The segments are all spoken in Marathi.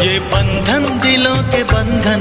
ये बंधन दिलों के बंधन,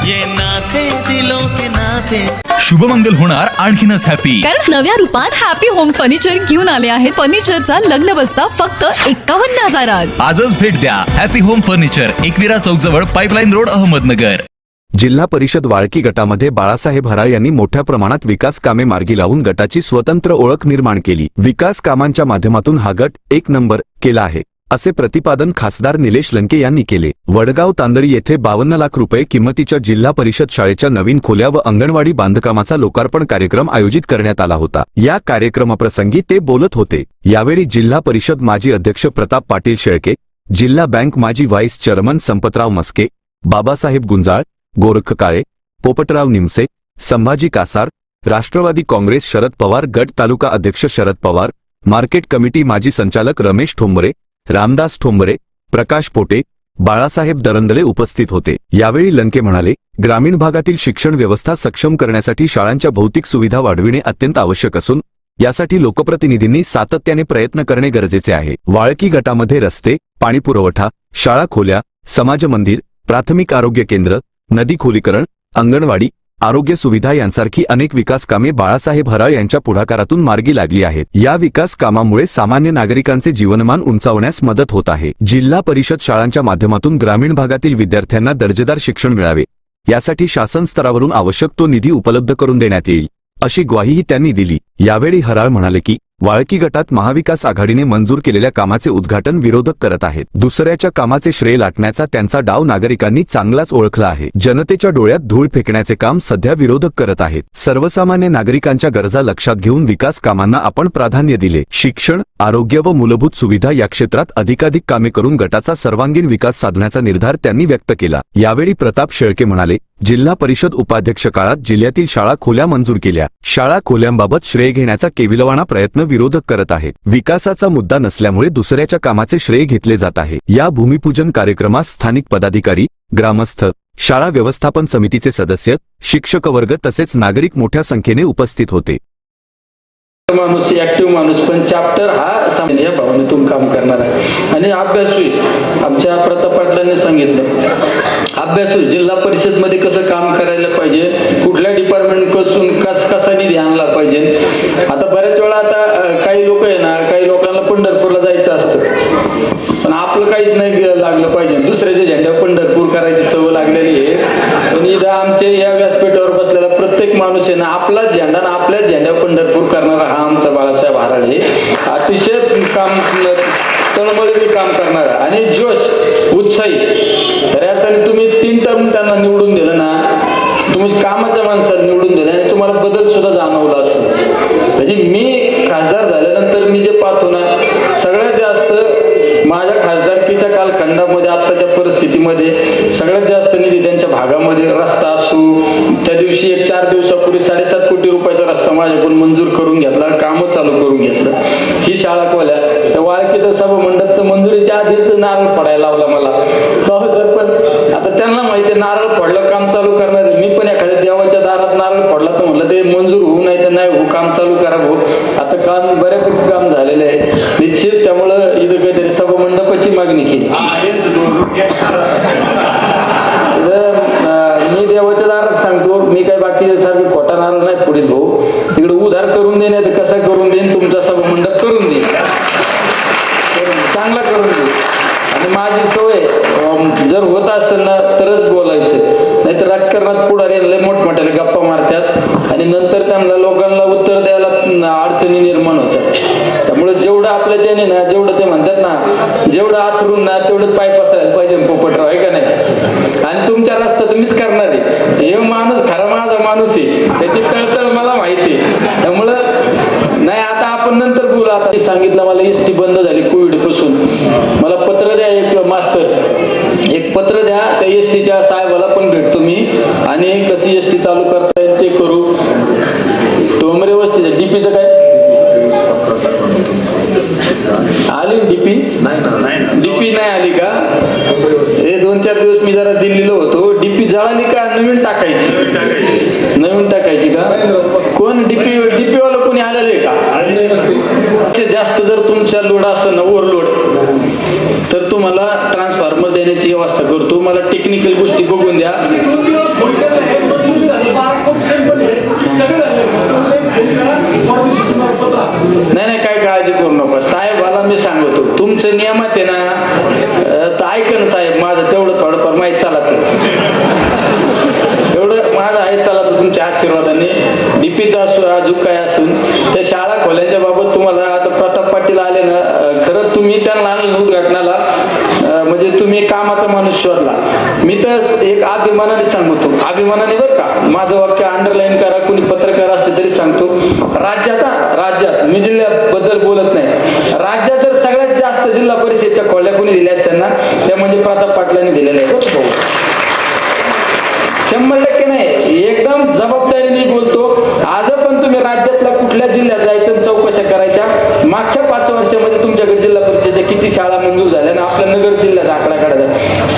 ये नाते दिलों के नाते। शुभमंगल होणार आणखीनच हॅपी, कारण नव्या रूपात हॅपी होम फर्निचर घेऊन आले आहेत. फर्निचरचा लग्न बस्ता फक्त 51,000. आजच भेट द्या हॅपी होम फर्निचर, एकविरा चौक जवळ पाइपलाइन रोड, अहमदनगर. जिल्हा परिषद वाळकी गटामध्ये बाळासाहेब हराळ यांनी मोठ्या प्रमाणात विकास कामे मार्गी लावून गटाची स्वतंत्र ओळख निर्माण केली. विकास कामांच्या माध्यमातून हा गट 1 नंबर केला आहे, असे प्रतिपादन खासदार निलेश लंके यांनी केले. वडगाव तांदळी येथे 52 लाख रुपये किमतीच्या जिल्हा परिषद शाळेच्या नवीन खोल्या व अंगणवाडी बांधकामाचा लोकार्पण कार्यक्रम आयोजित करण्यात आला होता. या कार्यक्रमाप्रसंगी ते बोलत होते. यावेळी जिल्हा परिषद माजी अध्यक्ष प्रताप पाटील शेळके, जिल्हा बँक माजी व्हाईस चेअरमन संपतराव मस्के, बाबासाहेब गुंजाळ, गोरख काळे, पोपटराव निमसे, संभाजी कासार, राष्ट्रवादी काँग्रेस शरद पवार गट तालुका अध्यक्ष शरद पवार, मार्केट कमिटी माजी संचालक रमेश ठोंबरे, रामदास ठोंबरे, प्रकाश पोटे, बाळासाहेब दरंदले उपस्थित होते. यावेळी लंके म्हणाले, ग्रामीण भागातील शिक्षण व्यवस्था सक्षम करण्यासाठी शाळांच्या भौतिक सुविधा वाढविणे अत्यंत आवश्यक असून यासाठी लोकप्रतिनिधींनी सातत्याने प्रयत्न करणे गरजेचे आहे. वाळकी गटामध्ये रस्ते, पाणी पुरवठा, शाळा खोल्या, समाज मंदिर, प्राथमिक आरोग्य केंद्र, नदी खोलीकरण, अंगणवाडी, आरोग्य सुविधा यांसारखी अनेक विकास कामे बाळासाहेब हराळ यांच्या पुढाकारातून मार्गी लागली आहेत. या विकास कामामुळे सामान्य नागरिकांचे जीवनमान उंचावण्यास मदत होत आहे. जिल्हा परिषद शाळांच्या माध्यमातून ग्रामीण भागातील विद्यार्थ्यांना दर्जेदार शिक्षण मिळावे, यासाठी शासन स्तरावरून आवश्यक तो निधी उपलब्ध करून देण्यात येईल, अशी ग्वाहीही त्यांनी दिली. यावेळी हराळ म्हणाले की वाळकी गटात महाविकास आघाडीने मंजूर केलेल्या कामाचे उद्घाटन विरोधक करत आहेत. दुसऱ्याच्या कामाचे श्रेय लाटण्याचा त्यांचा डाव नागरिकांनी चांगलाच ओळखला आहे. जनतेच्या डोळ्यात धूळ फेकण्याचे काम सध्या विरोधक करत आहेत. सर्वसामान्य नागरिकांच्या गरजा लक्षात घेऊन विकास कामांना आपण प्राधान्य दिले. शिक्षण, आरोग्य व मूलभूत सुविधा या क्षेत्रात अधिकाधिक कामे करून गटाचा सर्वांगीण विकास साधण्याचा निर्धार त्यांनी व्यक्त केला. यावेळी प्रताप शेळके म्हणाले, जिल्हा परिषद उपाध्यक्ष काळात जिल्ह्यातील शाळा खोल्या मंजूर केल्या. शाळा खोल्यांबाबत श्रेय घेण्याचा केविलवाणा प्रयत्न विरोधक करत आहेत. विकासाचा मुद्दा नसल्यामुळे दुसऱ्याच्या कामाचे श्रेय घेतले जात आहे. या भूमिपूजन कार्यक्रमास स्थानिक पदाधिकारी, ग्रामस्थ, शाळा व्यवस्थापन समितीचे सदस्य, शिक्षक वर्ग तसेच नागरिक मोठ्या संख्येने उपस्थित होते. माणूस ऍक्टिव्ह माणूस पण चॅप्टर हा सामान्य भावनेतून काम करणार आहे आणि अभ्यासू. आमच्या प्रताप पाटलांनी सांगितलं अभ्यासू जिल्हा परिषद मध्ये कसं काम करायला पाहिजे, कुठल्या डिपार्टमेंट पासून कसा निधी आणला पाहिजे. आता बऱ्याच वेळा आता काही लोक आहे ना, काही लोकांना पंढरपूरला जायचं असतं पण आपलं काहीच नाही लागलं पाहिजे. दुसऱ्याच्या झेंड्या पंढरपूर करायची सवय लागलेली आहे. पण इथं आमच्या या व्यासपीठावर बसलेला प्रत्येक माणूस आहे ना, आपला झेंडा ना आपल्या झेंड्या पंढरपूर करणारा हा आमचा बाळासाहेब हराळ हे अतिशय काम तळमळीने काम करणारा आणि जोश उत्साही. खऱ्या अर्थाने तुम्ही 3 टर्म त्यांना निवडून दिलं ना, तुम्ही कामाच्या माणसाला निवडून दिलं आणि तुम्हाला बदल सुद्धा जाणवला असतो. म्हणजे मी खासदार झाल्यानंतर मी जे पाहतो ना, सगळ्यात जास्त माझ्या खासदारकीच्या कालखंडामध्ये आत्ताच्या परिस्थितीमध्ये सगळ्यात जास्त निधी त्यांच्या भागामध्ये रस्ता असू. त्या दिवशी 4 दिवसापूर्वी 7.5 कोटी रुपयाचा रस्ता माझ्याकडून मंजूर करून घेतला, कामं चालू करून घेतलं. ही शाळा खोल्या त्या वाळकीचं सभा मंडप तर मंजुरीच्या आधीच नारळ फोडायला लावला मला. पण आता त्यांना माहिती नारळ फोडलं काम चालू करणार. मी पण एखाद्या देवाच्या दारात नारळ फोडला तर म्हणलं ते मंजूर होऊ नाही तर नाही हो, काम चालू करा भाऊ. आता काम बऱ्यापैकी काम झालेलं आहे निश्चित. त्यामुळं इथं काहीतरी सभा मंडपाची मागणी केली. मी देवाच्या दारात सांगतो, मी काय बाकीच्यासारखी खोटा नारळ नाही पुढील भाऊ. तिकडे उधार करून दे नाही तर कसा करून देईन, तुमचा सभा मंडप करून देईन, चांगला करून देईन. आणि माझी सवय जर होत असेल ना तरच बोलायचं, नाहीतर राजकारणात पुढारी मोठमोठ्याला गप्पा मारतात आणि नंतर त्यांना लोकांना उत्तर द्यायला अडचणी निर्माण होतात. त्यामुळे जेवढं आपल्या ज्याने ना, जेवढं ते म्हणतात ना, जेवढं आथरून ना तेवढंच पाय पसायला पाहिजे पोपटराव, आहे का नाही. आणि तुमच्या रस्ता तुम्हीच करणार आहे. हे माणूस खरा माझा माणूस आहे, त्याची तळतळ मला माहिती आहे. त्यामुळं नाही आता आपण नंतर बोलू. आता सांगितलं मला एसटी बंद झाली कोविड पासून, मला पत्र द्या, एक पत्र द्या, त्या एसटीच्या साहेबाला पण भेटतो मी आणि कशी एसटी चालू करता येईल ते करू. डोंगरे वस्ती डीपीचं काय आली डीपी नाही आली का? हे 2-4 दिवस मी जरा दिल्लीला होतो. डीपी जळाली का नवीन टाकायची का? कोण डीपी वाला कोणी आलेलं आहे का? जास्त जर तुमच्या लोड असेल ना, ओव्हरलोड, तर तुम्हाला ट्रान्सफॉर्मर देण्याची व्यवस्था करतो. मला टेक्निकल गोष्टी बघून द्या. नाही काय काळजी करू नका साहेबाला मी सांगतो. तुमचं नियमात आहे ना तर ऐक ना साहेब, माझं तेवढं थोडंफार माहीत चालत एवढं माझं आहे चालत तुमच्या आशीर्वादाने. डीपीचं असो अजून काय असून त्या शाळा खोल्याच्या बाबत तुम्हाला आता प्रताप पाटील आले ना, खरंच तुम्ही त्यांना उद्घाटनाला म्हणजे तुम्ही कामाचा माणूस शोधला. मी तर एक अभिमानाने सांगतो, अभिमानाने बरं का, माझं वाक्य अंडरलाईन करा, कुणी पत्रकार असले तरी सांगतो. राज्यात मी जिल्ह्याबद्दल बोलत नाही, राज्यात जर सगळ्यात जास्त जिल्हा परिषदच्या खोल्या कोणी दिल्या असत्यांना त्या म्हणजे प्रताप पाटलांनी दिलेल्या आहेत. 100% नाही, एकदम जबाबदारीने बोलतो. आज पण तुम्ही राज्यातल्या कुठल्या जिल्ह्यात जायचं चौकशा करायच्या. मागच्या 5 वर्षामध्ये तुमच्याकडे जिल्हा परिषदेच्या किती शाळा मंजूर झाल्या ना, आपल्या नगर जिल्ह्याचा आकडा काढायचा.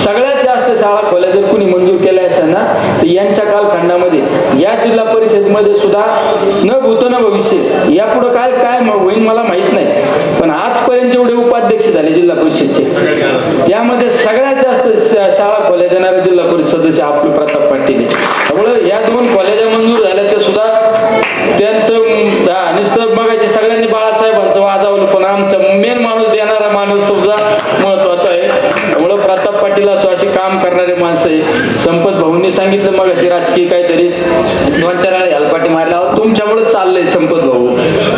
सगळ्यात जास्त शाळा खोल्या जर कुणी मंजूर केल्या असतात ना तर यांच्या कालखंडामध्ये या जिल्हा परिषदमध्ये सुद्धा न भूत न भविष्य, यापुढे काय होईल मला माहित नाही, पण आजपर्यंत जेवढे उपाध्यक्ष झाले जिल्हा परिषदचे यामध्ये सगळ्यात जास्त शाळा खोल्या देणारे जिल्हा परिषद सदस्य आपले प्रताप पाटील. त्यामुळे या 2 कॉलेजा मंजूर झाल्या तर सुद्धा त्यांचं नुसतं बघायचे सगळ्यांनी बाळासाहेबांचं वाजवलं, पण आमचा मेन माणूस देणारा माणूस सुद्धा महत्वाचा आहे. त्यामुळे प्रताप पाटील असो अशी काम करणारे माणसं आहे. संपत भाऊंनी सांगितलं मग अशी राजकीय काहीतरी 2-4 वेळा हेलपाटी मारला, तुमच्यामुळे चाललंय संपत भाऊ.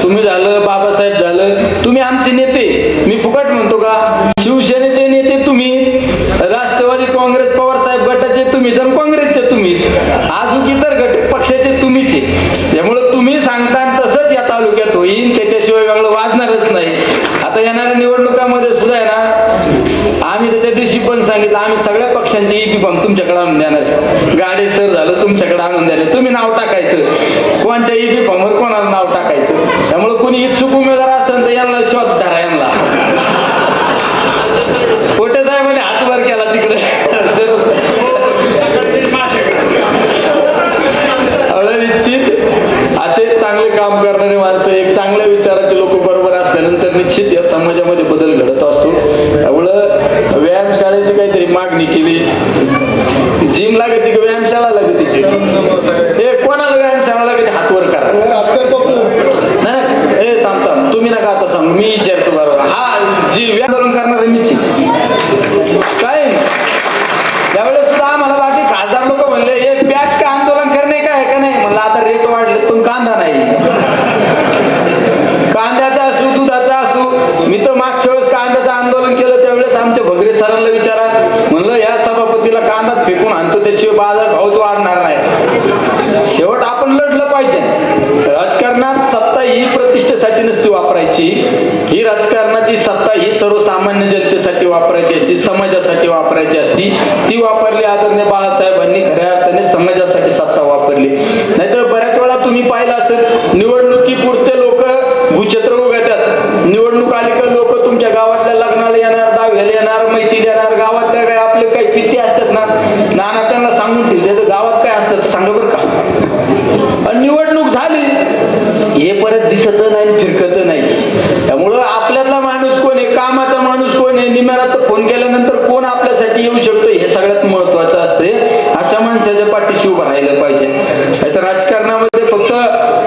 तुम्ही झालं, बाबासाहेब झालं, तुम्ही आमचे नेते. मी फुकट म्हणतो का, शिवसेनेचे नेते तुम्ही, राष्ट्रवादी काँग्रेस पवार साहेब गटाचे तुम्ही, तर काँग्रेसचे तुम्ही, अजून इतर घटक पक्षाचे तुम्हीच आहे. त्यामुळे तुम्ही सांगता तसंच या तालुक्यात होईल, त्याच्याशिवाय वेगळं वाजणारच नाही. आता येणाऱ्या निवडणुकामध्ये सुद्धा आहे ना, आम्ही त्याच्या दिवशी पण सांगितलं आम्ही सगळ्या पक्षांची ईपी फॉर्म तुमच्याकडे आणून देणार. गाडे सर झालं तुमच्याकडे आणून द्यायला, तुम्ही नाव टाकायचं कोणत्या ईपी फॉर्मवर कोणाला नाव टाकायचं. त्यामुळे कोणी इच्छुक उमेदवार असेल तर यांना शोध धरा, यांना कोटे साहेबांनी हातभार केला तिकडे. निश्चित असे चांगले काम करणारे माणसं, एक चांगल्या विचाराचे लोक बरोबर असल्यानंतर निश्चित या समाजामध्ये बदल घडत असतो. त्यामुळं व्यायामशाळेची काहीतरी मागणी केली, जिम लागते की व्यायामशाळा लागते, हे कोणाला व्यायामशाळा लागते हात वर करा. नाही हे थांब तुम्ही नका आता सांग, मी विचारतो बरोबर. हा जी व्यायाम करणार मीच काय. त्यावेळेस सुद्धा आम्हाला बाकी खासदार लोक म्हणले एक बॅच का आंदोलन करणे काय का नाही, म्हणलं आता रेट वाढले पण कांदा नाही, कांद्याचा असू दुधाचा असू. मी तर मागच्या वेळेस कांद्याचं आंदोलन केलं त्यावेळेस आमच्या भगरे सरांना विचारा, म्हणलं या सभापतीला कांदा फेकून आणतो त्याशिवाय बाजार भावच वाढणार नाही. शेवट आपण लढलं पाहिजे. राजकारणात सत्ता ही प्रतिष्ठेसाठी नसती वापरायची, ही राजकारणाची सत्ता ही सर्वसामान्य जनतेसाठी वापरायची असते, समाजासाठी वापरायची असती. ती वापरली आदरणीय बाळासाहेबांनी खऱ्या अर्थाने समाजासाठी सत्ता वापरली. नाहीतर बऱ्याच वेळा तुम्ही पाहिलं असेल निवडणुकीपुरते लोक भूक्षेत्र उगवतात, निवडणूक आली का लोक तुमच्या गावातल्या लग्नाला येणार, दहाव्याला येणार, माहिती देणार, गावातल्या काय आपले काही किती असतात ना नाना त्यांना सांगून ठेवले तर गावात काय असतं सांगा बरं का. आणि निवडणूक झाली हे परत दिसत नाही, फिरकत नाही. त्यामुळं आपल्यातला माणूस कोण आहे, कामाचा माणूस कोण आहे, निम्याला फोन केल्यानंतर कोण आपल्यासाठी येऊ शकतो हे सगळ्यात महत्वाचं असते. अशा माणसाच्या पाठीशी उभं राहिलं पाहिजे. नाहीतर राजकारणामध्ये फक्त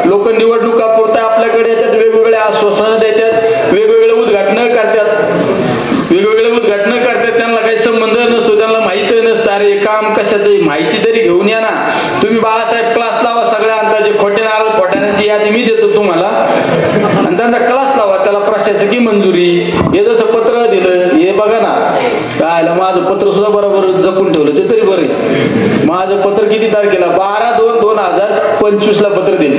लोक निवडणुका पुरता आपल्याकडे येतात, वेगवेगळे आश्वासनं देतात, वेगवेगळे उद्घाटनं करतात, त्यांना काही संबंध नसतो, त्यांना माहिती नसतं. अरे काम कशाचं माहिती तरी घेऊन या ना. तुम्ही बाळासाहेब क्लास लावा, सगळ्या अंदाजे खोटे नारळ फोडण्याची यादी मी देतो तुम्हाला, आणि त्यांचा क्लास लावा, त्याला प्रशासकीय मंजुरी. हे जसं पत्र दिलं हे बघा ना, काय माझं पत्र सुद्धा बरोबर जपून ठेवलं ते तरी बरं. माझं पत्र किती तारखेला 12/2/2025 पत्र दिलं.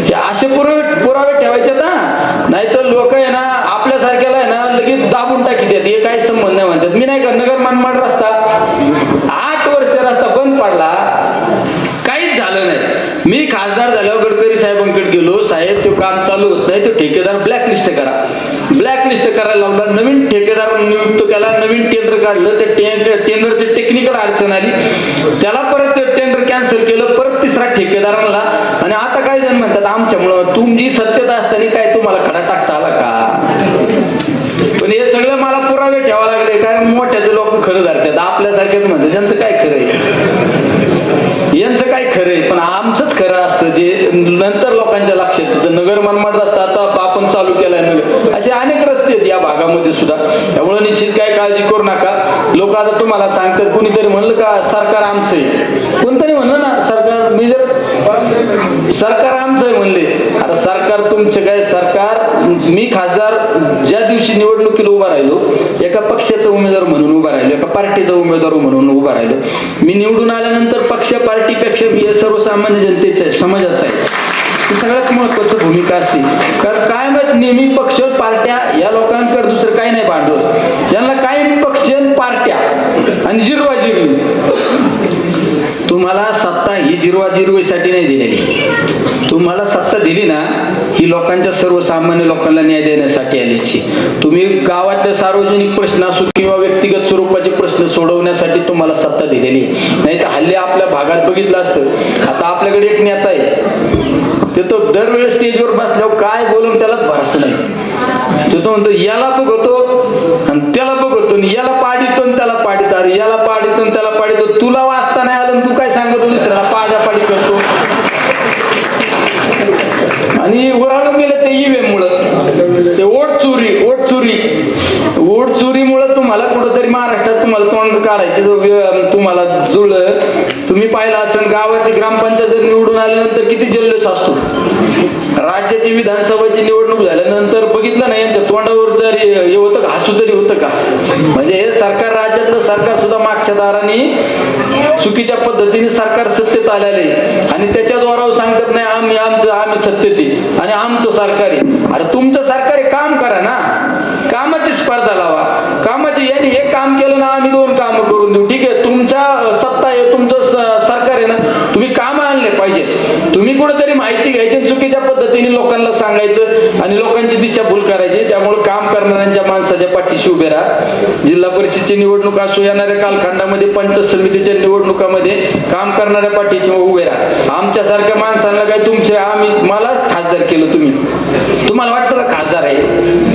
हे असे पुरावे ठेवायचे ना, नाहीतर लोक आहे ना आपल्यासारख्याला आहे ना लगेच दाबून टाकी देत, हे काही संबंध नाही म्हणतात. मी नाही का नगर मनमाड रस्ता 8 वर्ष रस्ता बंद पडला, काहीच झालं नाही. मी खासदार झाल्यावर गडकरी साहेबांकडे गेलो, साहेब तो काम चालू होत नाही, तो ठेकेदार ब्लॅकलिस्ट करायला लावला. नवीन ठेकेदार नियुक्त केला, नवीन टेंडर काढलं, त्या टेंडरची टेक्निकल अडचण आली, त्याला परत टेंडर कॅन्सल केलं, परत 3रा ठेकेदार आणला. आणि आता काही जण म्हणतात आमच्यामुळं, तुमची सत्यता असताना काय तुम्हाला खडा टाकता आला का. पण हे सगळं मला पुरावे ठेवावे लागले, कारण मोठ्याचे लोक खरं झाले. आपल्यासारखेच म्हणते त्यांचं काय खरं आहे, यांचं काय खरं आहे. पण आमचंच खरं असतं जे नंतर लोकांच्या लक्षात येतं. नगर मनमाड रस्ता आता आपण चालू केलाय नगर, असे अनेक रस्ते आहेत या भागामध्ये सुद्धा. त्यामुळे निश्चित काय काळजी करू नका. लोक आता तुम्हाला सांगतात, कुणीतरी म्हणलं का सरकार आमचं आहे, कोणतरी म्हणलं ना सरकार, मी जर सरकार आमचं आहे म्हणले, आता सरकार तुमचं काय सरकार. मी खासदार ज्या दिवशी निवडणुकीला उभा राहिलो, एका पक्षाचा उमेदवार म्हणून उभा राहिलो, एका पार्टीचा उमेदवार म्हणून उभा राहिलो. मी निवडून आल्यानंतर पक्ष पार्टीपेक्षा मी सर्वसामान्य जनतेच्या समाजाचा आहे. ही सगळ्यात महत्वाची भूमिका असते. कारण काय माहित नेहमी पक्ष पार्ट्या या लोकांकडे दुसरं काही नाही भांडवल, यांना काही पक्ष पार्ट्या आणि जिरवाजिरवी. तुम्हाला सत्ता ही जिरवाजिरवीसाठी नाही दिलेली. तुम्हाला सत्ता दिली ना ही लोकांच्या सर्वसामान्य लोकांना न्याय देण्यासाठी आलीची. तुम्ही गावातले सार्वजनिक प्रश्न असो किंवा व्यक्तिगत स्वरूपाचे प्रश्न सोडवण्यासाठी तुम्हाला सत्ता दिलेली. नाही तर हल्ली आपल्या भागात बघितलं असतं, आता आपल्याकडे एक नेता आहे, ते तो दरवेळेस स्टेजवर बसल्यावर काय बोलून त्यालाच भरस नाही. तो म्हणतो याला बघतो आणि त्याला बघतो, याला पाडितो आणि त्याला पाडितो, अरे याला पाडितो आणि त्याला पाडितो. तुला वाचता नाही आलं तू काय सांगतो दुसऱ्याला पाडापाडी करतो. आणि उराळून गेलं ते ईव्हीएम मुळे, ते वोट चोरीमुळे तुम्हाला कुठंतरी महाराष्ट्रात तुम्हाला तोंड काढायचे तुम्हाला जुळलं. तुम्ही पाहिलं असेल गावाची ग्रामपंचायत जर निवडून आल्यानंतर किती जल्लोष असतो. राज्याची विधानसभेची निवडणूक झाल्यानंतर बघितलं नाही यांच्या तोंडावर जरी हे होतं का, हसू तरी होतं का. म्हणजे हे सरकार, राज्यातलं सरकार सुद्धा मागच्या दाराने चुकीच्या पद्धतीने सरकार सत्तेत आलेले आणि त्याच्या जोरावर सांगत नाही आम्ही सत्तेत आहे आणि आमचं सरकार आहे. अरे तुमचं सरकार आहे, काम करा ना, कामाची स्पर्धा लावा, कामाची. यांनी हे काम केलं ना आम्ही 2 कामं करून देऊ. ठीक आहे, तुमच्या सत्ता आहे, तुमचं सरकार आहे ना, तुम्ही काम आणले पाहिजे. तुम्ही कुठेतरी माहिती घ्यायची, चुकीच्या पद्धतीने लोकांना सांगायचं आणि लोकांची दिशाभूल करायची. त्यामुळे काम करणाऱ्यांच्या माणसाच्या पाठीशी उभे राहा. जिल्हा परिषदेची निवडणूक असो, येणाऱ्या कालखंडामध्ये पंचायत समितीच्या निवडणुकामध्ये काम करणाऱ्या पाठीशी उभे राहा. आमच्यासारख्या माणसांना काय तुमचे मला खासदार केलं तुम्हाला वाटतं का खासदार आहे?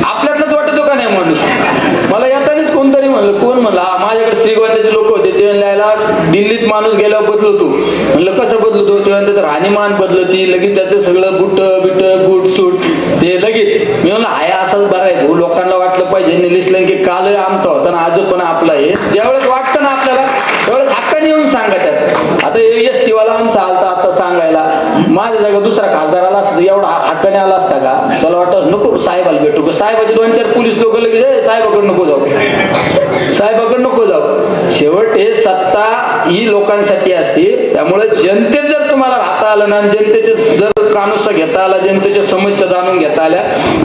आपल्यातलंच वाटतो का नाही माणूस? मला येतानाच कोणतरी म्हणलं, कोण म्हणला माझ्याकडे श्रीगोंद्याचे लोक होते, ते लिहायला दिल्लीत माणूस गेल्यावर बदलतो. म्हणलं कसं बदलतो? तेव्हा त्याचं राहणीमान बदलती, लगेच त्याचं सगळं बुट बूट सूट ते लगेच. मी म्हणलं हाय असाच बरं आहे भाऊ, लोकांना वाटलं पाहिजे निलेश लंके काल आमचा होता ना आज पण आपला आहे. ज्यावेळेस वाटतं ना आपल्याला त्यावेळेस हक्काने येऊन सांगायचं. आता एस टीवाला आमचा आलता आता सांगायला, माझ्या जागा दुसरा खासदार आला असता एवढा हक्काने आला असता का? त्याला वाटतं नको साहेबाला भेटू का, साहेबाचे 2-4 पोलीस लोक लगेच साहेबाकडे नको जाऊ, साहेबाकडे नको जाऊ. शेवट हे सत्ता ही लोकांसाठी असते. त्यामुळे जनतेत जर तुम्हाला राहता आलं ना, जनतेचे जर कानूसा घेता आला, जनतेच्या समस्या जाणून घेता आल्या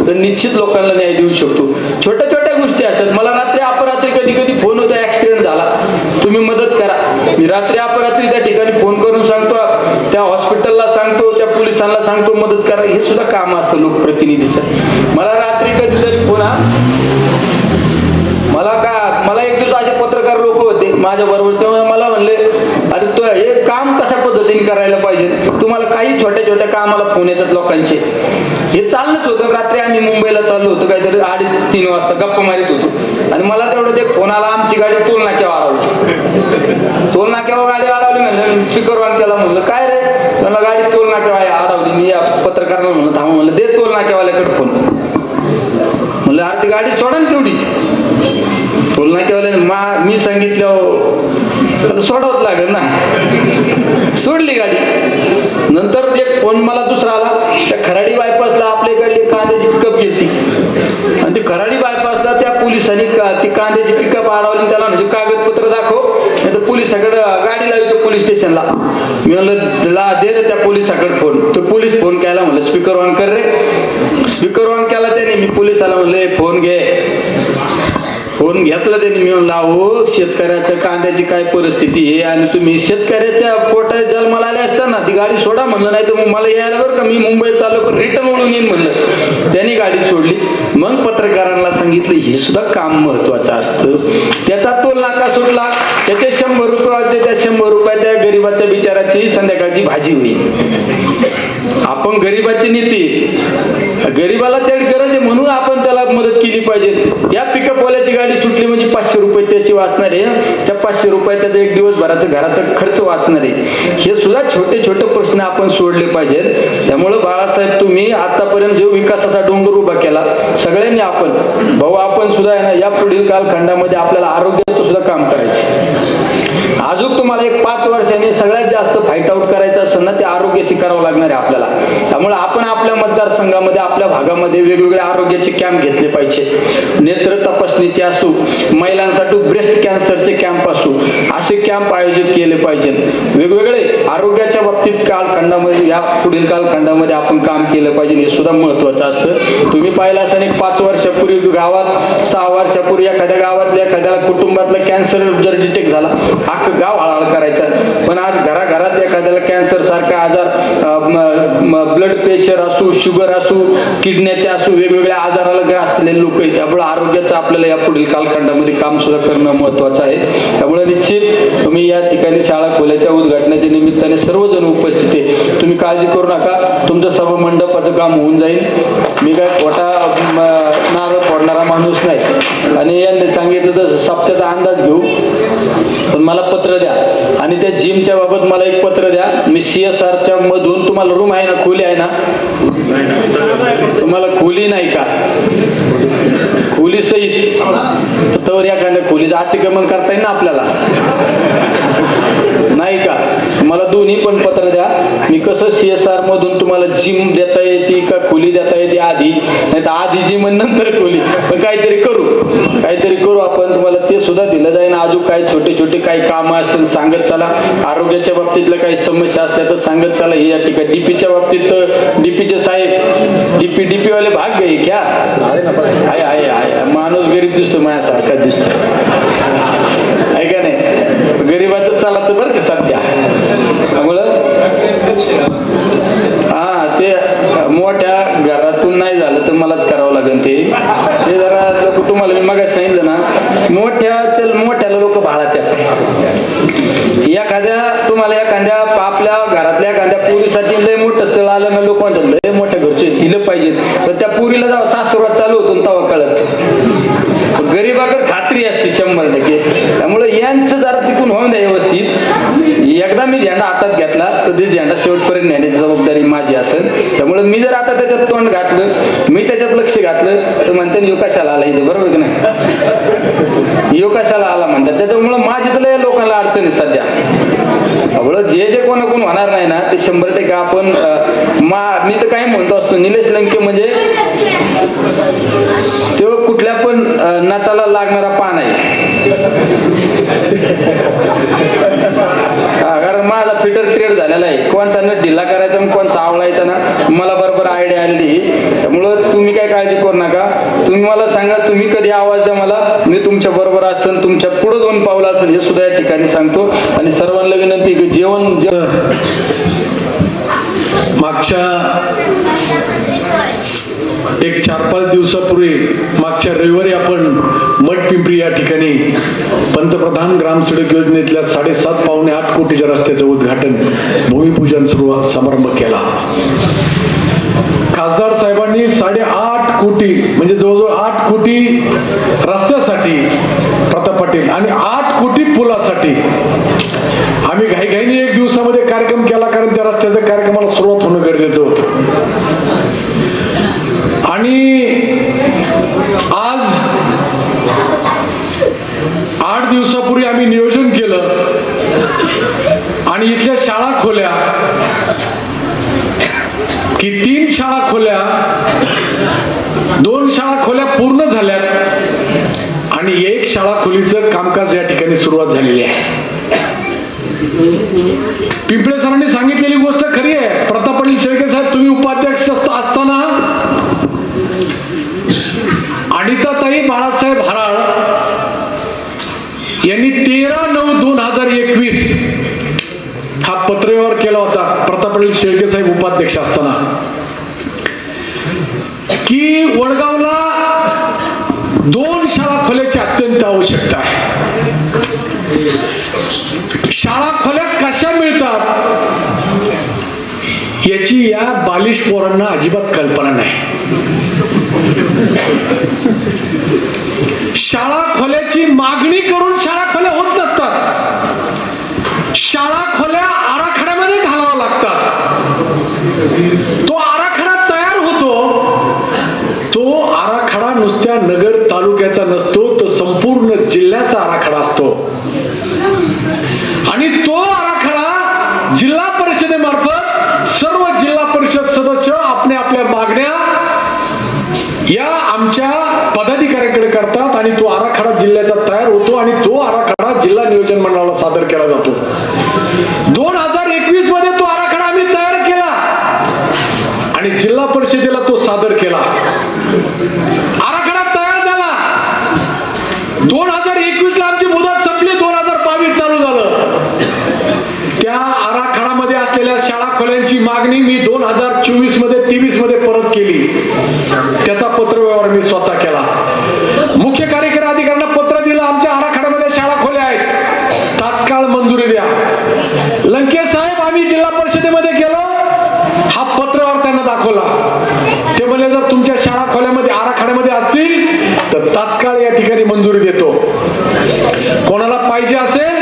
तर निश्चित लोकांना न्याय देऊ शकतो. छोट्या छोट्या गोष्टी असतात. मला रात्री अपरात्री कधी फोन होतो, ऍक्सिडेंट झाला, तुम्ही मदत करा. मी रात्री अपरात्री त्या ठिकाणी फोन करून सांगतो, त्या हॉस्पिटलला सांगतो, त्या पोलिसांना सांगतो मदत करा. हे सुद्धा काम असतं लोकप्रतिनिधीचं. मला रात्री कधीतरी फोन मला एक दिवस असे पत्रकार लोक होते माझ्या बरोबर, तेव्हा मला म्हणले अरे तो हे काम कशा पद्धतीने करायला पाहिजे. तुम्हाला काही छोट्या छोट्या कामाला फोन येतात लोकांचे. हे चाललंच होतं. रात्री आम्ही मुंबईला चाललो होतो, काहीतरी 2:30-3 वाजता गप्पा मारित होतो आणि मला तेवढं ते फोन आला, आमची गाडी टोल नाक्यावर अडवली. टोल नाक्यावर गाडी अडवली म्हणलं, स्पीकर ऑन केला, म्हणलं काय रे? मला गाडी टोल नाक्यावर अडवली. मी या पत्रकारांना म्हणलं थांबा, म्हणलं दे टोल नाक्यावाल्याकडे फोन. म्हणलं अरे ती गाडी सोडा ना तेवढी. टोल नाक्यावाल्याने मी सांगितलं सोडावंच लागेल ना, सोडली गाडी. नंतर एक फोन मला दुसरा आला, त्या खराडी बायपासला आपल्याकडे कांद्याची पिकअप गेली आणि ती खराडी बायपासला त्या पोलिसांनी ती कांद्याची पिकअप अडवली. त्याला म्हणजे कागदपत्र दाखव, नाही तर पोलिसाकडे गाडी लावतो पोलीस स्टेशनला. मी म्हणलं दे रे त्या पोलिसाकडे फोन. तो पोलीस फोन केला, म्हणलं स्पीकर ऑन कर रे. स्पीकर ऑन केला त्याने. मी पोलिसाला म्हणले फोन घे. फोन घेतला त्यांनी. मी म्हणलं अहो शेतकऱ्याच्या कांद्याची काय परिस्थिती आहे आणि तुम्ही शेतकऱ्याच्या पोटात जन्माला आले असताना ती गाडी सोडा म्हणलं, नाही तर मला यायला बरं का, मी मुंबईत चाललो पण रिटर्न ओढून येईन म्हणलं. त्यांनी गाडी सोडली. मग पत्रकारांना सांगितलं हे सुद्धा काम महत्वाचं असतं. त्याचा टोल नाका सुटला, त्याचे 100 रुपये वाजले, त्या 100 रुपये त्या गरीबाच्या बिचाराची संध्याकाळची भाजी होईल. आपण गरीबाची नीती, गरीबाला तेवढी गरज आहे म्हणून आपण त्याला मदत केली पाहिजे. या पिकअपवाल्याची गाडी सुटली म्हणजे 500 रुपये त्याची वाचणार आहे. त्या 500 रुपये त्याचा एक दिवसभराचा घराचा खर्च वाचणार आहे. हे सुद्धा छोटे छोटे प्रश्न आपण सोडले पाहिजेत. त्यामुळे बाळासाहेब तुम्ही आतापर्यंत जो विकासाचा डोंगर उभा केला सगळ्यांनी आपण सुद्धा आहे ना, या पुढील कालखंडामध्ये आपल्याला आरोग्याचं सुद्धा काम करायचं. अजून तुम्हाला एक 5 वर्षांनी सगळ्यात जास्त फाईट आउट करायचं असेल ना, ते आरोग्याशी करावं लागणार आहे आपल्याला. त्यामुळे आपण आपल्या मतदारसंघामध्ये आपल्या भागामध्ये वेगवेगळे आरोग्याचे कॅम्प घेतले पाहिजे. नेत्र तपासणीचे असू, महिलांसाठी ब्रेस्ट कॅन्सरचे कॅम्प असू, असे कॅम्प आयोजित केले पाहिजेत. वेगवेगळे आरोग्याच्या बाबतीत कालखंडामध्ये या पुढील कालखंडामध्ये आपण काम केलं पाहिजे. हे सुद्धा महत्वाचं असतं. तुम्ही पाहिलं असं 5 वर्षापूर्वी गावात 6 वर्षापूर्वी एखाद्या गावातल्या एखाद्या कुटुंबातला कॅन्सर जर डिटेक्ट झाला, अख्खं गाव हळहळ करायचा. पण आज घराघरात एखाद्याला कॅन्सर सारखा आजार, ब्लड प्रेशर असू, शुगर असू, किडनीचे असू, वेगवेगळ्या आजाराला ग्रासलेले लोक आहेत. त्यामुळे आरोग्याचं आपल्याला या पुढील कालखंडामध्ये काम सुद्धा करणं महत्वाचं आहे. त्यामुळे निश्चित तुम्ही या ठिकाणी शाळा खोल्याच्या उद्घाटनाच्या निमित्ताने सर्वजण उपस्थित आहे. तुम्ही काळजी करू नका, तुमचं सभा मंडपाचं काम होऊन जाईल. मी काय खोटा नारळ फोडणारा माणूस नाही आणि यांनी सांगितलं तर सप्त्याचा अंदाज घेऊ, पण मला पत्र द्या. आणि त्या जिमच्या बाबत मला एक पत्र द्या. मी CSRच्या मधून तुम्हाला रूम आहे ना, खोली आहे ना, तुम्हाला खोली नाही का, खोली सहित तर एखाद्या खोलीचं अतिक्रमण करता येईल ना आपल्याला, नाही का? मला दोन्ही पण पत्र द्या. मी कसं CSR मधून तुम्हाला जिम देता येते का खोली देता येते आधी, नाही तर आधी जिम नंतर खोली, पण काहीतरी करू आपण. तुम्हाला ते सुद्धा दिलं जाईल. अजून काही छोटे छोटे काही कामं असतील सांगत चला. आरोग्याच्या बाबतीतल्या काही समस्या असल्या तर सांगत चला. हे या ठिकाणी डीपीच्या बाबतीत तर डीपीचे साहेब डीपी वाले भाग गए क्या आहे माणूस गरीब दिसतो, माझ्यासारखा दिसतो, आहे का नाही? गरीबाचं चला तर बरं का सध्या. त्यामुळं ते मोठ्या घरातून नाही झालं तर मलाच करावं लागेल. ते जरा लोक तुम्हाला मी मगाच सांगितलं ना, मोठ्याला लोक भाळात्यात. तुम्हाला एखाद्या आपल्या घरातल्या एखाद्या पुरीसाठी लय मोठं स्थळ आलं ना, लोक म्हणतात लय मोठ्या घरचे दिलं पाहिजे, तर त्या पुरीला जावं सासुरवाद चालू होतो तेव्हा कळत. गरीबाकडे खात्री असते 100%. त्यामुळे यांचं जरा तिकून होऊन द्या व्यवस्थित. एकदा मी झेंडा हातात घेतला तर ते झेंडा शेवटपर्यंत नेण्याची जबाबदारी माझी असेल. त्यामुळे मी जर आता त्याच्यात तोंड घातलं, मी त्याच्यात लक्ष घातलं तर म्हणते यो कशाला आला इथे, बरोबर की नाही? यो कशाला आला म्हणतात. त्याच्यामुळे माझी तर लोकांना अडचण आहे सध्या. त्यामुळं जे कोणाकोण होणार नाही ना, ते 100% आपण मी तर काय म्हणतो असतो, निलेश लंके म्हणजे तो कुठल्या पण नटाला लागणारा पान आहे. कारण माझा फिटर क्रिएट झालेला आहे. कोणता नट ढिला करायचा आणि कोणता आवळायचा ना, मला बरोबर आयडिया आलेली. त्यामुळं तुम्ही काय काळजी करू नका. तुम्ही मला सांगा, तुम्ही कधी आवाज द्या मला, मी तुमच्या बरोबर असेल, तुमच्या पुढे 2 पावलं असेल, हे सुद्धा या ठिकाणी सांगतो. आणि सर्वांना विनंती की मागच्या एक 4-5 दिवसापूर्वी मागच्या रविवारी आपण मठपिंपरी या ठिकाणी पंतप्रधान ग्राम सडक योजनेतल्या 7.5-8 कोटीच्या रस्त्याचं उद्घाटन भूमिपूजन समारंभ केला. खासदार साहेबांनी 8.5 कोटी म्हणजे जवळजवळ 8 कोटी रस्त्यासाठी प्रताप पाटील आणि 8 कोटी पुलासाठी आम्ही घाईघाईने 1 दिवसामध्ये कार्यक्रम केला, कारण त्या रस्त्याच्या कार्यक्रमाला सुरुवात होणं गरजेचं होतं. आणि आज 8 दिवसापूर्वी आम्ही नियोजन केलं आणि इथल्या शाळा खोल्या की 3 शाळा खोल्या, 2 शाळा खोल्या पूर्ण झाल्यात आणि 1 शाळा खोलीचं कामकाज या ठिकाणी सुरुवात झालेली आहे. पिंपळे सरांनी सांगितलेली गोष्ट खरी आहे. प्रताप पाटील शेळके साहेब, तुम्ही उपाध्यक्ष असताना अनिताताई बाळासाहेब हराळ यांनी 13/9/2021 हा पत्रव्यवहार केला होता. प्रताप पाटील शेळके साहेब उपाध्यक्ष असताना की वडगावला 2 शाळा खोल्याची अत्यंत आवश्यकता आहे. शाळा खोल्या कशा मिळतात याची याची या बालिश पोरांना अजिबात कल्पना नाही. शाळा खोल्याची मागणी करून शाळा खोल्या होत नसतात. शाळा खोल्या आराखड्यामध्ये घालाव्या लागतात. तो आराखडा तयार होतो. तो आराखडा नुसत्या नगर तालुक्याचा नसतो, तो संपूर्ण जिल्ह्याचा आराखडा असतो. आणि तो आराखडा जिल्हा परिषदेमार्फत सर्व जिल्हा परिषद सदस्य आपल्या मागण्या या आमच्या पदाधिकाऱ्यांकडे करतात आणि तो आराखडा जिल्ह्याचा तयार होतो आणि तो आराखडा जिल्हा नियोजन मंडळाला सादर केला जातो. 2021 मध्ये तो आराखडा आम्ही तयार केला आणि जिल्हा परिषदेला तो सादर केला. आराखडा तयार झाला. 2021 ला आमची मुदत संपली, 2022 चालू झालं. त्या आराखड्यामध्ये असलेल्या शाळा खोल्यांची मागणी मी 2024 मध्ये 23 मध्ये परत केली. त्याचा पत्रव्यवहार मी स्वतः केला. मुख्य कार्यकारी अधिकाऱ्यांना पत्र दिलं, आमच्या आराखड्यामध्ये शाळा खोल्या आहेत, तात्काळ मंजुरी द्या. लंके साहेब आम्ही जिल्हा परिषदेमध्ये गेलो, हा पत्रव्यवहार त्यांना दाखवला. ते म्हणले जर तुमच्या शाळा खोल्यामध्ये आराखड्यामध्ये असतील तर तात्काळ या ठिकाणी मंजुरी देतो. कोणाला पाहिजे असेल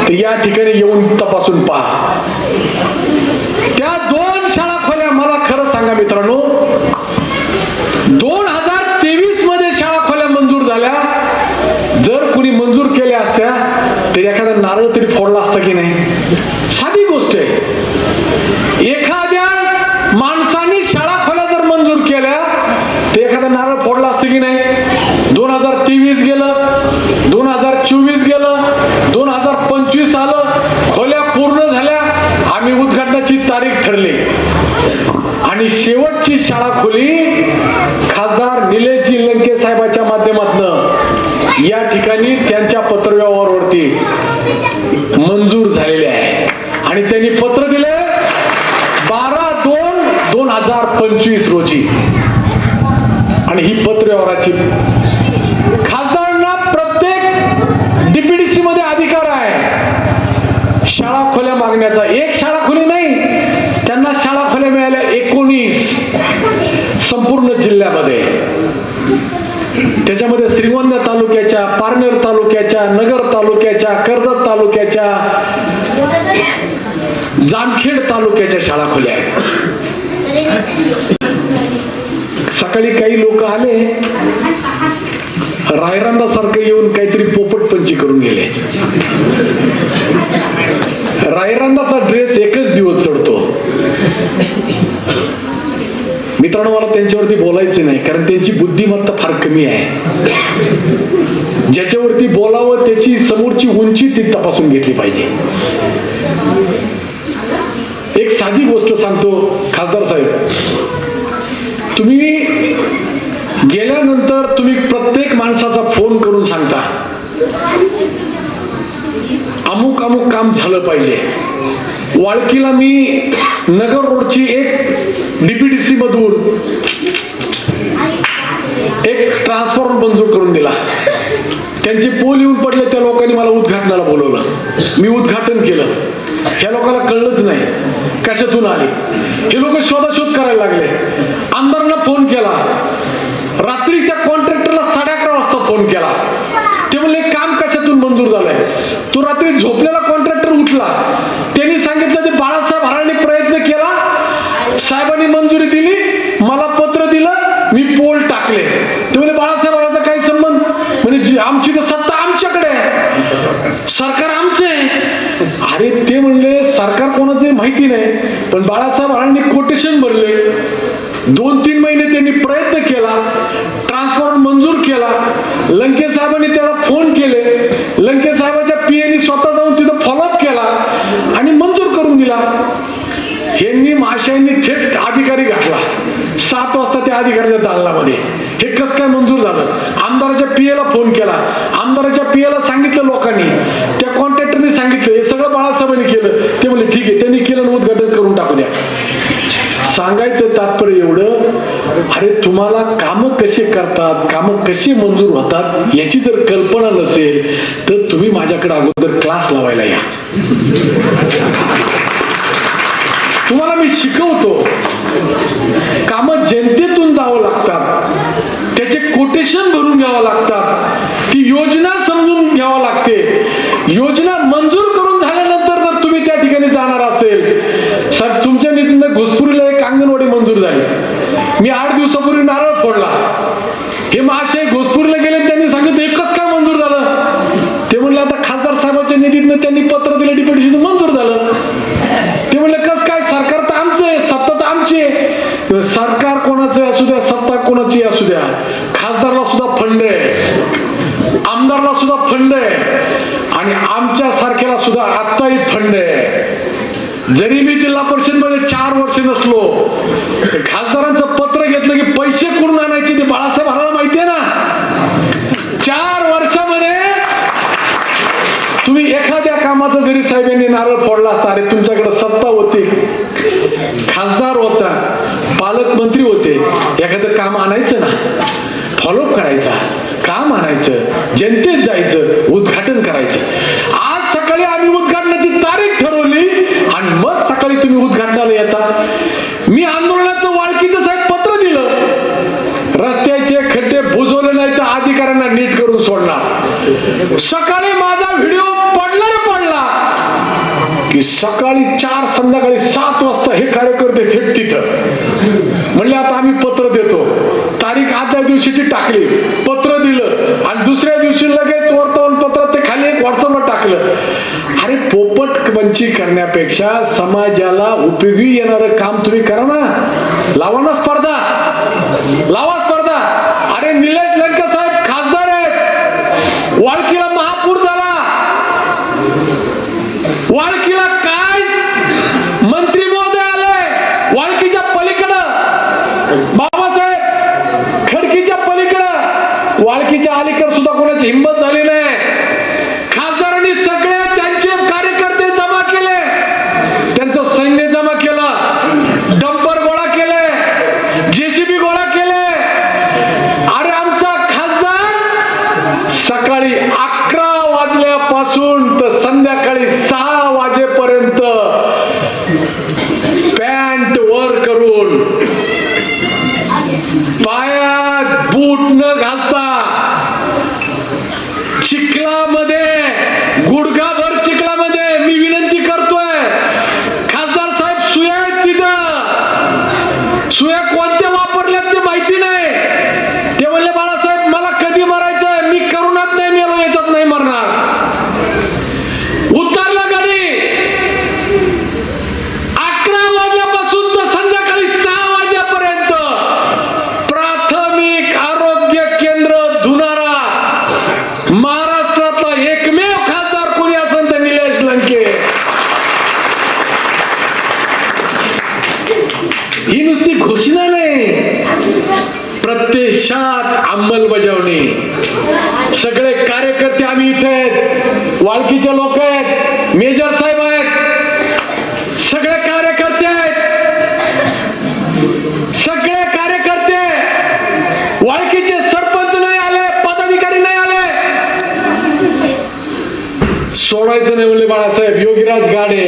तर या ठिकाणी येऊन तपासून पहा. त्या 2 शाळा खोल्या मला खरं सांगा मित्रांनो, 2023 मध्ये शाळा खोल्या मंजूर झाल्या. जर कुणी मंजूर केल्या असत्या तर एखादा नारळ तरी फोडला असता की नाही? साधी गोष्ट आहे. एखाद्या माणसाने शाळा खोल्या जर मंजूर केल्या तर एखादा नारळ फोडला असतं की नाही? 2023 गेलं, 2024 गेलं, 2025 आलं, खोल्या पूर्ण झाल्या, आम्ही उद्घाटनाची तारीख ठरली आणि शेवटची शाळा खोली खासदार निलेशजी लंके साहेबांच्या माध्यमातून या ठिकाणी त्यांच्या पत्रव्यवहारावरती मंजूर झालेले आहे. आणि त्यांनी पत्र दिले 12/2/2025 रोजी. आणि ही पत्रव्यवहाराची खासदारांना प्रत्येक डीपीडीसी मध्ये अधिकार आहे शाळा खोल्या मागण्याचा. एक शाळा खोली नाही, त्यांना शाळा खोल्या मिळाल्या 19 संपूर्ण जिल्ह्यामध्ये. त्याच्यामध्ये श्रीगोंदा तालुक्याच्या, पारनेर तालुक्याच्या, नगर तालुक्याच्या, कर्जत तालुक्याच्या, जामखेड तालुक्याच्या शाळा खोल्या आहेत. सकाळी काही लोक आले, रायरांदा सारखं येऊन काहीतरी पोपटपंची करून गेले. रायरांदाचा ड्रेस एकच दिवस चढतो. मित्रांनो, मला त्यांच्यावरती बोलायचं नाही, कारण त्यांची बुद्धिमत्ता फार कमी आहे. ज्याच्यावरती बोलावं त्याची समोरची उंची ती तपासून घेतली पाहिजे. एक साधी गोष्ट सांगतो खासदार साहेब, तुम्ही गेल्यानंतर तुम्ही प्रत्येक माणसाचा फोन करून सांगता अमुक अमुक काम झालं पाहिजे. वाळकीला मी नगर रोडची एक डीपीडीसी मधून एक ट्रान्सफॉर्मर मंजूर करून दिला. त्यांचे पोल येऊन पडले, त्या लोकांनी मला उद्घाटनाला बोलवलं. मी उद्घाटन केलं. ह्या लोकांना कळलंच नाही कशातून आले. हे लोक शोधाशोध करायला लागले. आमदारांना फोन केला, रात्री त्या कॉन्ट्रॅक्टरला 11:30 वाजता फोन केला. ते म्हणले काम कशातून मंजूर झालाय. तो रात्री झोपलेला कॉन्ट्रॅक्टर उठला. त्यांनी सांगितलं ते बाळासाहेब हराळने प्रयत्न केला, साहेबांनी मंजुरी दिली, मला पत्र दिलं, मी पोल टाकले. ते म्हणले बाळासाहेब हराळचा काही संबंध? म्हणजे आमची तर सत्ता आमच्याकडे आहे, सरकार आमचं आहे. अरे ते म्हणले सरकार कोणाचं माहिती नाही, पण बाळासाहेब हराळनी कोटेशन भरले. 2-3 महिने त्यांनी प्रयत्न केला, ट्रान्सफॉर्मर मंजूर केला. लंके साहेबांनी त्याला फोन केले. लंके साहेबांच्या पीएनी स्वतः जाऊन तिथं फॉलोअप केला आणि मंजूर करून दिला. यांनी महाशयांनी थेट अधिकारी घातला. 7 वाजता त्या अधिकाऱ्याच्या दालनामध्ये. हे कसं काय मंजूर झालं? आमदाराच्या पीएला फोन केला. आमदाराच्या पीएला सांगितलं लोकांनी, त्या कॉन्ट्रॅक्टरने सांगितलं हे सगळं बाळासाहेबांनी केलं. ते म्हणले ठीक आहे, त्यांनी केलं, उद्घाटन करून टाकू द्या. सांगायचं तात्पर्य एवढं, अरे तुम्हाला कामं कसे करतात, कामं कशी मंजूर होतात याची जर कल्पना नसेल तर तुम्ही माझ्याकडे अगोदर क्लास लावायला या. तुम्हाला मी शिकवतो. कामं जनतेतून जावं लागतात, त्याचे कोटेशन भरून घ्यावं लागतात, ती योजना समजून घ्यावं लागते. योजना मंजूर करून झाल्यानंतर जर तुम्ही त्या ठिकाणी जाणार असेल, सर तुमच्या निधीनं घुसपुरीला एक अंगणवाडी मंजूर झाली. मी 8 दिवसापूर्वी नारळ फोडला. हे महाशय घोसपूरला गेले, त्यांनी सांगितलं एकच काय मंजूर झालं. ते म्हणले आता खासदार साहेबांच्या निधीतनं त्यांनी पत्र दिलं, डिप्युटेशन मंजूर झालं. ते म्हणले कस काय, सरकार तर आमचं आहे, सत्ता तर आमची आहे. सरकार कोणाचं असू द्या, सत्ता कोणाची असू द्या, खासदारला सुद्धा फंड आहे, आमदारला सुद्धा फंड आहे, आणि आमच्या सारख्याला सुद्धा आत्ताही फंड आहे. जरी मी जिल्हा परिषद मध्ये 4 वर्ष नसलो, खासदारांचं पत्र घेतलं की पैसे कुठून आणायचे ते बाळासाहेब आम्हाला माहितीये ना. 4 वर्षामध्ये तुम्ही एखाद्या कामाचा जरी साहेबांनी नारळ फोडला असता, अरे तुमच्याकडे सत्ता होती, खासदार होता, पालकमंत्री होते, एखादं काम आणायचं ना, फॉलोअप करायचा, काम आणायचं, जनतेत जायचं, उद्घाटन करायचं. आज सकाळी आम्ही उद्घाटनाची तारीख ठरवली आणि मग सकाळी तुम्ही उद्घाटनाला येता. मी आंदोलनाचं वाळकीचं साहेब पत्र दिलं, रस्त्याचे खड्डे बुजवले नाही तर अधिकाऱ्यांना नीट करून सोडणार. सकाळी माझा व्हिडिओ पडला की सकाळी 4 संध्याकाळी 7 वाजता हे कार्यकर्ते थेट तिथं म्हणले आता आम्ही पत्र देतो. तारीख आदल्या दिवशीची टाकली, पत्र दिलं आणि दुसऱ्या दिवशी लगेच वर्तमानपत्र ते खाली एक व्हॉट्सअपवर टाकलं. अरे पोपटपंची करण्यापेक्षा समाजाला उपयोगी येणारं काम तुम्ही करा ना. लावा ना स्पर्धा, लावा स्पर्धा. अरे निलेश लंके साहेब खासदार आहेत, वाळकीला महापूर झाला, वाळकीला काय मंत्री महोदय आले, वाळकीच्या पलीकडं बाबासाहेब खडकीच्या पलीकडं, वाळकीच्या अलीकडे सुद्धा कोणाची हिंमत झाली नाही. खासदारांनी सगळे त्यांचे कार्यकर्ते जमा केले, त्यांचं सैन्य जमा केलं, डंपर गोळा केले, जेसीबी गोळा केले. अरे आमचा खासदार सकाळी 11 वाजल्यापासून तर संध्याकाळी 6 वाजेपर्यंत पॅन्ट वर करून, पायात बूट न घालता, चिखलामध्ये, गुडघाभर चिखलामध्ये, मी विनंती करतोय खासदार साहेब सुया आहेत तिथं, सुया कोणत्या वापरल्यात ते माहिती नाही. ते म्हणले बाळासाहेब मला कधी मरायचंय, मी करुणात नाही मेलो, याच्यात नाही मरणार. उतरला गाडी, 11 वाजल्यापासून तर संध्याकाळी 6 वाजेपर्यंत प्राथमिक आरोग्य केंद्र धुनारा, महाराष्ट्रातला एकमेव खासदार कोणी असेल तर निलेश लंके. ही नुसती घोषणा नाही, प्रत्यक्षात अंमलबजावणी. सगळे कार्यकर्ते आम्ही इथे आहेत, वाळकीचे लोक आहेत, मेजर साहेब आहेत, सगळे कार्यकर्ते आहेत, सगळे कार्यकर्ते. वाळकीचे सरपंच नाही आले, पदाधिकारी नाही आले, सोडायचं नाही म्हणले बाळासाहेब. योगीराज गाडे,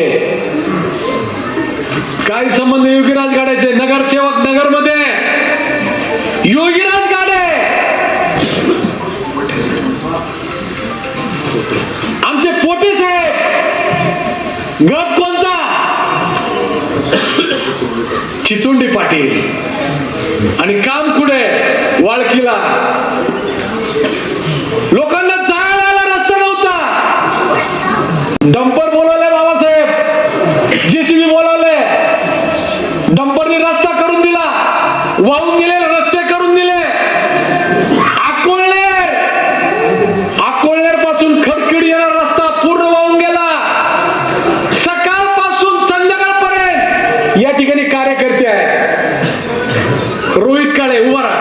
काय संबंध योगीराज गाड्याचे, नगरसेवक नगरमध्ये योगीराज गाडे, आमचे पोटे साहेब. गट कोणता, चिचुंडी पाटील. आणि काम कुठे, वाळकीला. लोकांना जायला रस्ता नव्हता, डंपर बोलवले बाबासाहेब, जेसीबी बोलवले, डंपरने रस्ता करून दिला, वाहून गेले रस्ते करून दिले. अकोळनेर पासून खडकीड येणारा रस्ता पूर्ण वाहून गेला. सकाळपासून संध्याकाळपर्यंत या ठिकाणी कार्यकर्ते आहेत. रोहित काळे उभा राहा,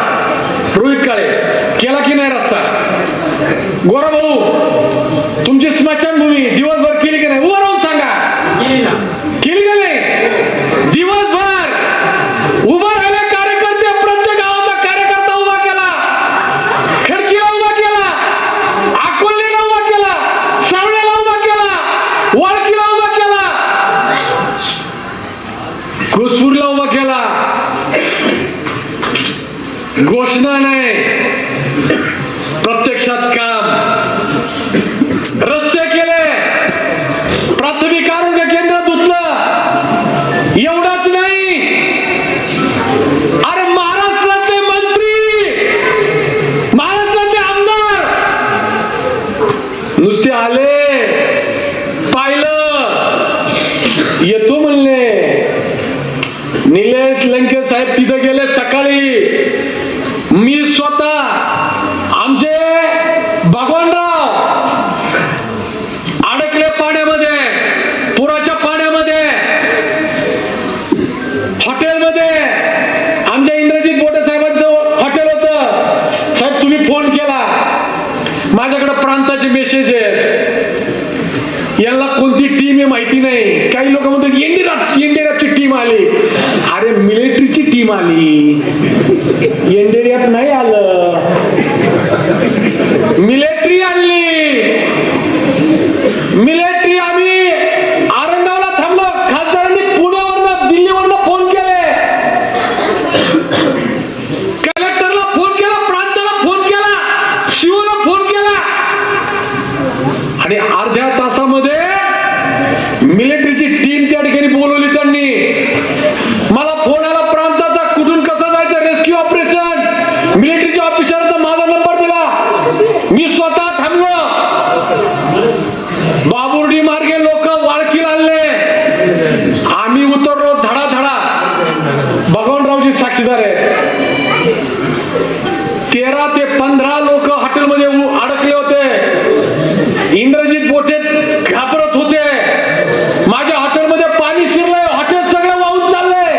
रोहित काळे केला की नाही रस्ता? गोरा भाऊ तुमची स्मशानभूमी दिवसभर केली की नाही? उभा राहून सांगा, केली का नाही? दिवसभर उभा राहिले कार्यकर्ते, प्रत्येक गावाचा कार्यकर्ता उभा केला, खडकीला उभा केला, अकोल्याला उभा केला, सावळ्याला उभा केला, वाळकीला उभा केला. घोषणा नाही, प्रत्यक्षात काम. रस्ते केले, प्राथमिक आरोग्य केंद्र धुतलं, एवढंच नाही, अरे महाराष्ट्रातले मंत्री, महाराष्ट्रातले आमदार नुसते आले, पाहिलं, येतो म्हणले. निलेश लंके साहेब तिथे गेले सकाळी. मी स्वतः आमचे भगवानराव अडकले पाण्यामध्ये, पुराच्या पाण्यामध्ये, हॉटेलमध्ये. आमच्या इंद्रजित बोटे साहेबांचं हॉटेल होतं. साहेब तुम्ही फोन केला, माझ्याकडे प्रांताचे मेसेज आहेत, यांना कोणती टीम आहे माहिती नाही. काही लोक म्हणतात एनडीआरएफची टीम आली. अरे मिलिटरीची टीम आली, एनडीआरएफ नाही आलं, मिलिटरी आणली. मिलिटरी आम्ही आरंगावला थांबलो. खासदारांनी पुण्यावरनं दिल्लीवरनं फोन केले, कलेक्टरला फोन केला, प्रांताला फोन केला, शिवला फोन केला आणि अर्ध्या तासामध्ये मिलिटरीची टीम त्या ठिकाणी बोलवली त्यांनी. मला फोन आला प्रांताचा, कुठून कसं जायचं रेस्क्यू ऑपरेशन. मिलिटरीच्या ऑफिसरचा माझा नंबर दिला. मी स्वतः थांबलो. बाबुर्डी मार्गे लोक वाळकीला आणले, आम्ही उतरलो धडाधडा. भगवानरावजी साक्षीदार आहे. 13 ते 15 लोक हॉटेलमध्ये अडकले होते. इंद्रजित बोटे घाबरत होते. माझ्या हॉटेलमध्ये पाणी शिरलंय, हॉटेल सगळं वाहून चाललंय.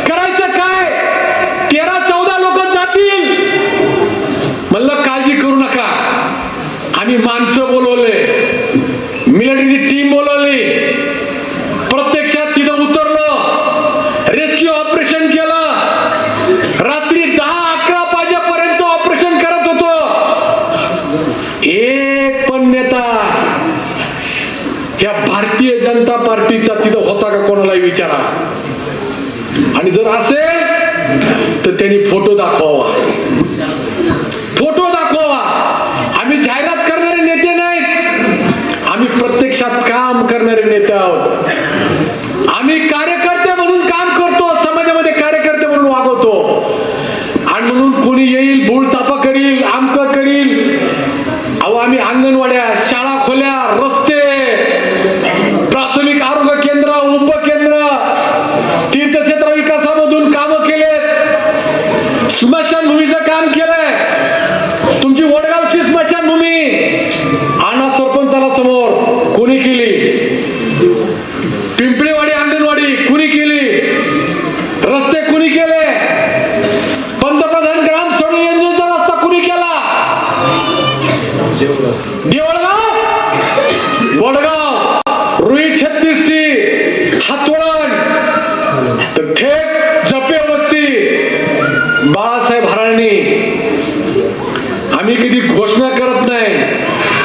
करायचं काय? 13-14 लोक जातील. म्हणलं काळजी करू नका, आम्ही माणसं बोलवले, मिलिटरीची टीम बोलवली. प्रत्यक्षात तिथं उतरलो, रेस्क्यू ऑपरेशन केलं. रात्री 10-11 वाजेपर्यंत ऑपरेशन करत होतो. एक पण नेता या भारतीय जनता पार्टीचा तिथं होता का कोणालाही विचारा. आणि जर असेल तर त्यांनी फोटो दाखवावा, फोटो दाखवावा. आम्ही जाहिरात करणारे नेते नाहीत, आम्ही प्रत्यक्षात काम करणारे नेते आहोत. आम्ही कार्यकर्ते म्हणून काम करतो, समाजामध्ये कार्यकर्ते म्हणून वागवतो. आणि म्हणून कोणी येईल, भूल तापा करील, आमकं करील. अहो आम्ही अंगणवाड्या, शाळा खोल्या, रस्ते, प्राथमिक आरोग्य केंद्र, उपकेंद्र, तीर्थक्षेत्र विकासामधून कामं केलेत. स्मशानभूमीचं काम केलंय. तुमची वडगावची स्मशानभूमी आणा सरपंचाला समोर, कोणी केली? पिंपळेवाडी अंगणवाडी कुणी केली? रस्ते कुणी केले? पंतप्रधान ग्राम सडक योजनेचा रस्ता कुणी केला? देवळगाव, वडगाव, रुई 36ची, हातवळण, तर थेट जपे वस्ती. बाळासाहेब हराळणी. आम्ही कधी घोषणा करत नाही,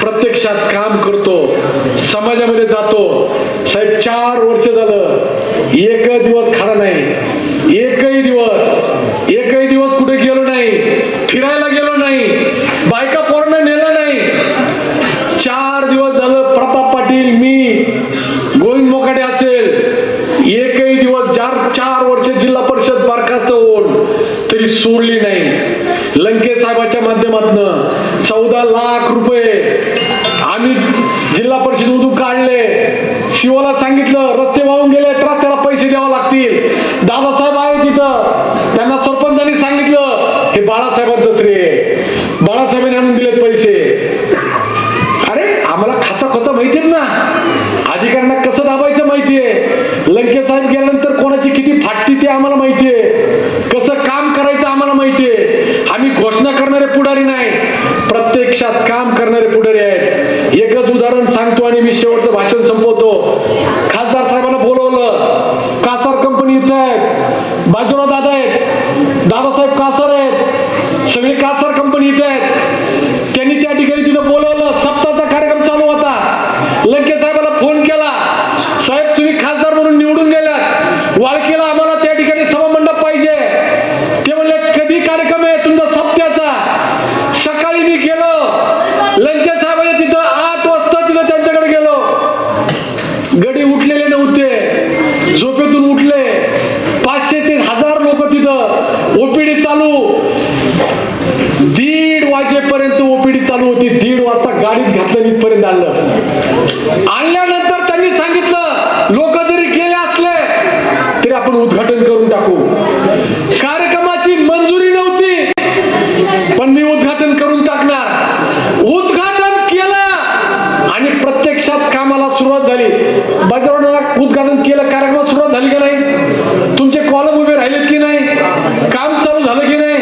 प्रत्यक्षात काम करतो, समाजामध्ये जातो. साहेब 4 वर्ष झालं, एक दिवस खरा नाही, एकही दिवस कुठे गेलो नाही, फिरायला गेलो नाही, बायका पोरांना नेलं नाही. 4 दिवस झालं प्रताप पाटील, मी, गोविंद मोकाटे असेल, एकही दिवस 4 वर्ष जिल्हा परिषद बरखास्त होऊन तरी सोडली नाही. लंके साहेबाच्या माध्यमातून 14 लाख रुपये आम्ही जिल्हा परिषदेमधून काढले. शिवाला सांगितलं रस्ते वाहून गेले, रस्त्याला पैसे द्यावे लागतील. दादासाहेब आहे तिथं, त्यांना सरपंचांनी सांगितलं हे बाळासाहेबांचं श्रेय, बाळासाहेबांनी आणून दिलेत पैसे. अरे आम्हाला खाचा खोचा माहितीये ना, अधिकाऱ्यांना कसं दाबायचं माहितीये. लंके साहेब गेल्यानंतर कोणाची किती फाटती ते आम्हाला माहितीये, कसं काम करायचं आम्हाला माहितीये. आम्ही घोषणा करणारे पुढारी नाही, प्रत्यक्षात काम करणारे पुढारी आहेत. एकच उदाहरण सांगतो आणि मी शेवटचं भाषण संपवतो. खासदार साहेबांना बोलवलं, कासार कंपनी इथं आहेत, बाजीराव दादा आहेत, दादासाहेब कासार आहेत, सगळी कासार कंपनी इथे आहेत. त्यांनी त्या ठिकाणी तिथं बोलवलं. सप्ताहाचा कार्यक्रम चालू होता. लंके साहेबांना फोन केला, साहेब तुम्ही खासदार म्हणून निवडून गेलात, वाळकीला आम्हाला त्या ठिकाणी सभामंडप पाहिजे. ते म्हणले कधी कार्यक्रम झोपेतून उठले, 500 ते 1000 लोक तिथं ओपीडी चालू, 1:30 वाजेपर्यंत ओपीडी चालू होती. 1:30 वाजता गाडीत घातलं, इथपर्यंत आणल्यानंतर त्यांनी सांगितलं लोक जरी गेले असले तरी आपण उद्घाटन करून टाकू. कार्यक्रमाची मंजुरी नव्हती, पण मी उद्घाटन करून टाकणार. उद्घाटन केलं आणि प्रत्यक्षात कामाला सुरुवात झाली. बाजारात उद्घाटन केलं, कार्यक्रमात सुरुवात झाली की नाही? तुमचे कॉलम उभे राहिलेत की नाही? काम चालू झालं की नाही?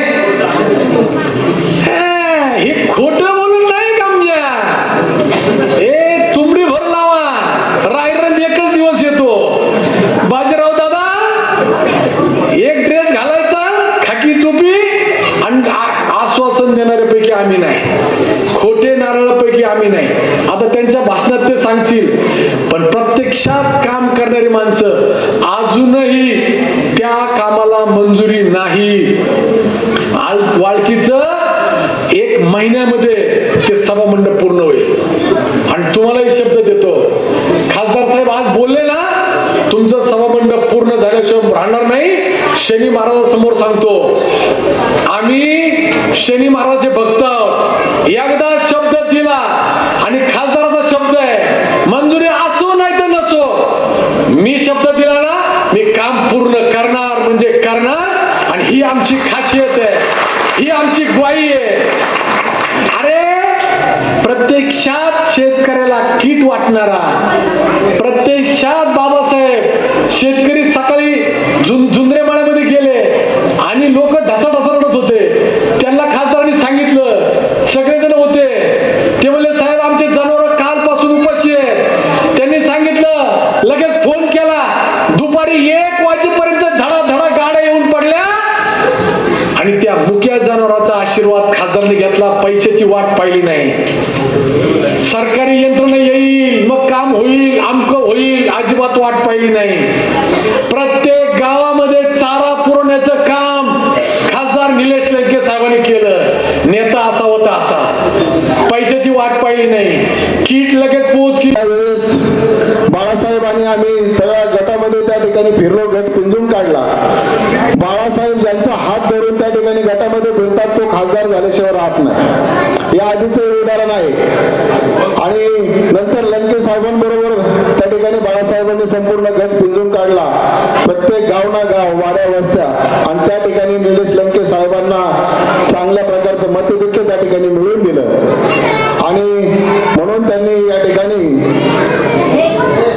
हे खोटं बोलून नाही कामजा. ए तुंबडी भर लावा, रायरन एकच दिवस येतो. बाजीराव दादा एक ड्रेस घालायचा, खाकी टोपी, आणि आश्वासन देणाऱ्यापैकी आम्ही नाही, खोटे नारळापैकी आम्ही नाही. आता त्यांच्या भाषणात ते सांगतील, पण प्रत्यक्षात काम करणारी माणसं अजूनही त्या कामाला मंजुरी नाही. वाळकीचं 1 महिन्यामध्ये ते सभामंडप पूर्ण होईल. आणि तुम्हालाही शब्द देतो, खासदार साहेब आज बोलले ना, तुमचं सभामंडप पूर्ण झाल्याशिवाय राहणार नाही. शनी महाराजांसमोर सांगतो, आम्ही शनी महाराजाचे भक्त आहोत. एकदा शब्द दिला आणि खासदाराचा शब्द आहे, मंजुरी असो नाही तर नसो, मी शब्द दिला ना, मी काम पूर्ण करणार म्हणजे करणार. आणि ही आमची खासियत आहे, ही आमची ग्वाही आहे. अरे प्रत्यक्षात शेतकऱ्याला किट वाटणारा, प्रत्यक्षात बाबासाहेब शेतकरी सकाळी झुंजरेमाळ्यामध्ये गेले आणि लोक ढसाढसा रडत होते. त्यांना खासदारांनी सांगितलं, सगळेजण होते, ते म्हणले साहेब आमचे जनावर कालपासून उपाशी आहेत. त्यांनी सांगितलं, लगेच फोन केला, दुपारी 1 वाजेपर्यंत धडा गाड्या येऊन पडल्या आणि त्या मुक्या जनावरांचा आशीर्वाद खासदारांनी घेतला. पैशाची वाट पाहिली नाही. सरकारी यंत्रणा येईल मग काम होईल, अमकं होईल, अजिबात वाट पाहिली नाही. प्रत्येक गावामध्ये चारा पुरवण्याचं काम खासदार निलेश लंके साहेबांनी केलं. नेता असा होता असा, पैशाची वाट पाहिली नाही. किट लगेच पोहोच की. बाळासाहेबांनी आम्ही सगळ्या गटामध्ये त्या ठिकाणी फिरलो, गट पिंजून काढला. बाळासाहेब ज्यांचा हात धरून त्या ठिकाणी गटामध्ये फिरतात तो खासदार झाल्याशिवाय राहत नाही. या आधीचं उदाहरण आहे. आणि नंतर लंके साहेबांबरोबर त्या ठिकाणी बाळासाहेबांनी संपूर्ण गट पिंजून काढला, प्रत्येक गाव ना गाव, वाड्या वस्त्या, आणि त्या ठिकाणी निलेश लंके साहेबांना चांगल्या प्रकारचं मतदेखील त्या ठिकाणी मिळवून दिलं. आणि म्हणून त्यांनी या ठिकाणी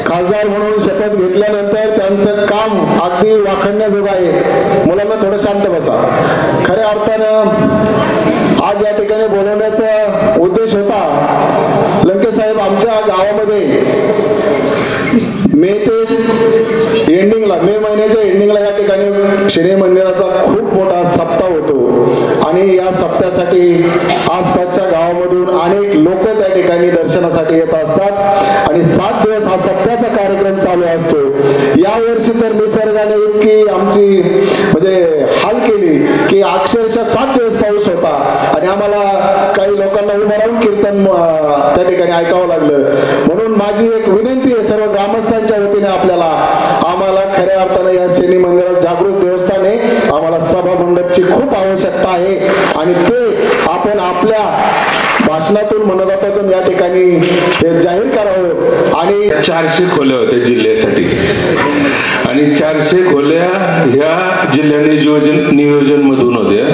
खासदार म्हणून शपथ घेतल्यानंतर त्यांचं काम अगदी वाखाणण्याजोगं आहे. मुलांना थोडं शांत बसा. खऱ्या अर्थानं आज या ठिकाणी बोलवण्याचा उद्देश होता, लंके साहेब आमच्या गावामध्ये मे महिन्याच्या एंडिंगला या ठिकाणी शनी मंदिराचा खूप मोठा सप्ताह होतो. आणि या सप्त्यासाठी आसपासच्या गावामधून अनेक लोक त्या ठिकाणी दर्शनासाठी येत असतात. आणि 7 दिवस हा सप्त्याचा कार्यक्रम चालू असतो. यावर्षी तर निसर्गाने इतकी आमची म्हणजे हाल केली की अक्षरशः 7 दिवस पाऊस होता आणि आम्हाला काही लोकांना उभं राहून कीर्तन त्या ठिकाणी ऐकावं लागलं. म्हणून माझी एक विनंती आहे सर्व ग्रामस्थांच्या वतीने आपल्याला, आम्हाला खऱ्या अर्थानं या शनी मंदिरात जागृत देवस्थाने आम्हाला सभा मंडपची खूप आवश्यकता आहे. आणि ते आपण आपल्या भाषणातून मनोगतातून या ठिकाणी हे जाहीर करावं. आणि 400 खोल्या होत्या जिल्ह्यासाठी आणि 400 खोल्या ह्या जिल्ह्याने नियोजन मधून होत्या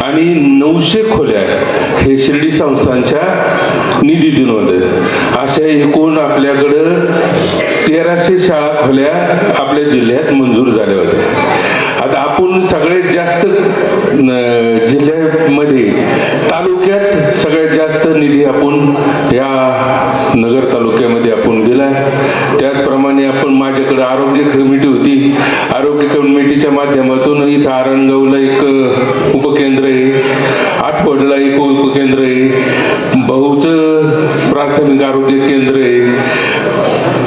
आणि 900 खोल्या हे शिर्डी संस्थांच्या निधीतून होत्या. अशा एकूण आपल्याकडं 1300 शाळा खोल्या आपल्या जिल्ह्यात मंजूर झाल्या होत्या. आता आपण सगळ्यात जास्त जिल्ह्यामध्ये तालुक्यात सगळ्यात जास्त निधी आपण या नगर तालुक्यामध्ये आपण दिला. त्याचप्रमाणे आपण माझ्याकडे आरोग्य कमिटी होती. आरोग्य कमिटीच्या माध्यमातून इथं आरणगावला एक उपकेंद्र आहे, आठवडला एक उपकेंद्र आहे, भाऊचं प्राथमिक आरोग्य केंद्र आहे.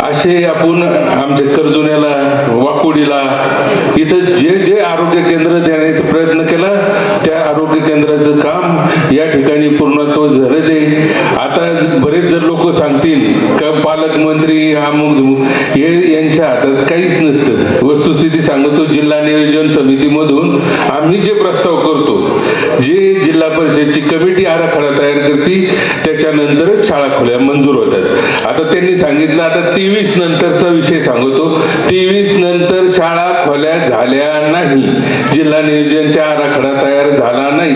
असे आपण आमच्या कर्जुन्याला, वाकोडीला इथं जे आरोग्य केंद्र देण्याचा प्रयत्न केला त्या आरोग्य केंद्राचं काम या ठिकाणी पूर्णत्व झालं. ते आता बरेच जर लोक सांगतील का पालकमंत्री हे यांच्या हातात काहीच नसतं. सांगतो, जिल्हा नियोजन समितीमधून आम्ही जे प्रस्ताव करतो, जे जिल्हा परिषदची कमिटी आराखडा तयार करते त्याच्यानंतरच शाळा खोल्या मंजूर होतात. आता त्यांनी सांगितलं, आता 23 नंतरचा विषय सांगतो. 23 नंतर शाळा खोल्या झाल्या नाही, जिल्हा नियोजनचा आराखडा तयार झाला नाही,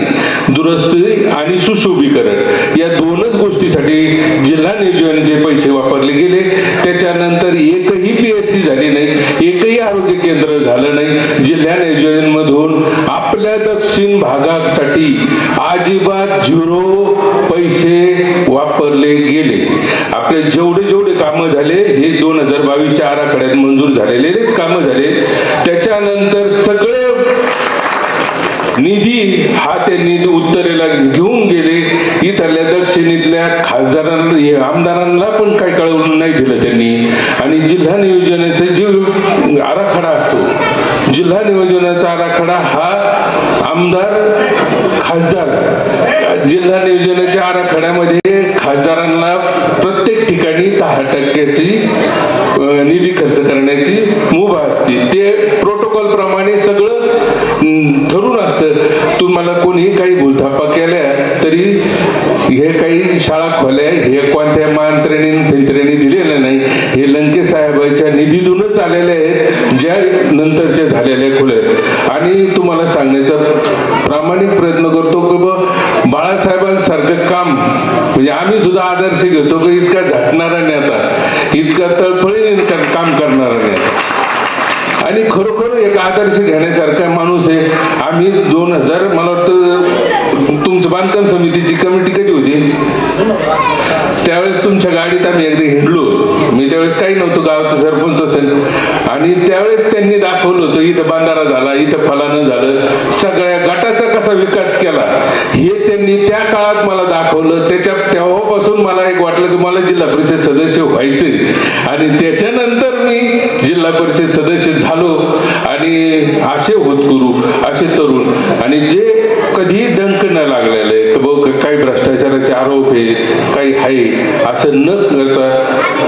दुरुस्ती आणि सुशोभीकरण या दोनच गोष्टीसाठी जिल्हा नियोजनाचे पैसे वापरले गेले. त्याच्यानंतर एकही PSC झाली नाही, एकही आरोग्य केंद्र झालं नाही. जिल्हा नियोजन मधून आपल्या दक्षिण भागासाठी अजिबात 0 पैसे वापरले गेले. आपले जेवढे कामं झाले हे 2022च्या आराखड्यात मंजूर झालेलेच कामं झाले. त्याच्यानंतर सगळे निधी हा त्यांनी उत्तरेला घेऊन गेले. इथल्या दक्षिणेतल्या खासदारांना आमदारांना पण काही कळवून नाही दिलं त्यांनी. आणि जिल्हा नियोजनाचा जो आराखडा असतो, जिल्हा नियोजनाचा आराखडा हा आमदार खासदार जिल्हा नियोजनाच्या आराखड्यामध्ये खासदारांना प्रत्येक ठिकाणी 10% निधी खर्च करण्याची मुभा असते. ते प्रोटोकॉल प्रमाणे सगळं ठरून असतं. तुम्हाला कोणीही काही भूलथापा केल्या तरी हे काही शाळा खोल्या हे कोणत्या मंत्र्यांनी फिंत्र्यांनी दिलेलं नाही, हे लंके साहेबांच्या निधीतूनच आलेले आहेत, ज्या नंतरच्या झालेल्या खोल्या. आणि तुम्हाला सांगण्याचा प्रामाणिक प्रयत्न करतो की बाळासाहेबांसारखं काम म्हणजे आम्ही सुद्धा आदर्श घेतो की इतका झटणारा नेता, इतका तळफळीने काम करणारा नेता आणि खरोखर एक आदर्श घेण्यासारखा माणूस आहे. आम्ही 2000 मला वाटतं तुमचं बांधकाम समितीची कमिटी कधी होती त्यावेळेस तुमच्या गाडीत आम्ही एकदा हिंडलो. मी त्यावेळेस काही नव्हतो, गावाचा सरपंच असेल. आणि त्यावेळेस त्यांनी दाखवलं होतं इथं बांधारा झाला, इथं फलानं झालं, सगळ्या गटाचा कसा विकास केला हे त्यांनी त्या काळात मला दाखवलं. तेव्हापासून मला एक वाटलं की मला जिल्हा परिषद सदस्य व्हायचे. आणि त्याच्यानंतर मी जिल्हा परिषद सदस्य झालो. आणि असे होतकरू, असे तरुण आणि जे कधी डंक न लागलेले काही भ्रष्टाचाराचे आरोप आहे, काही आहे असं न करता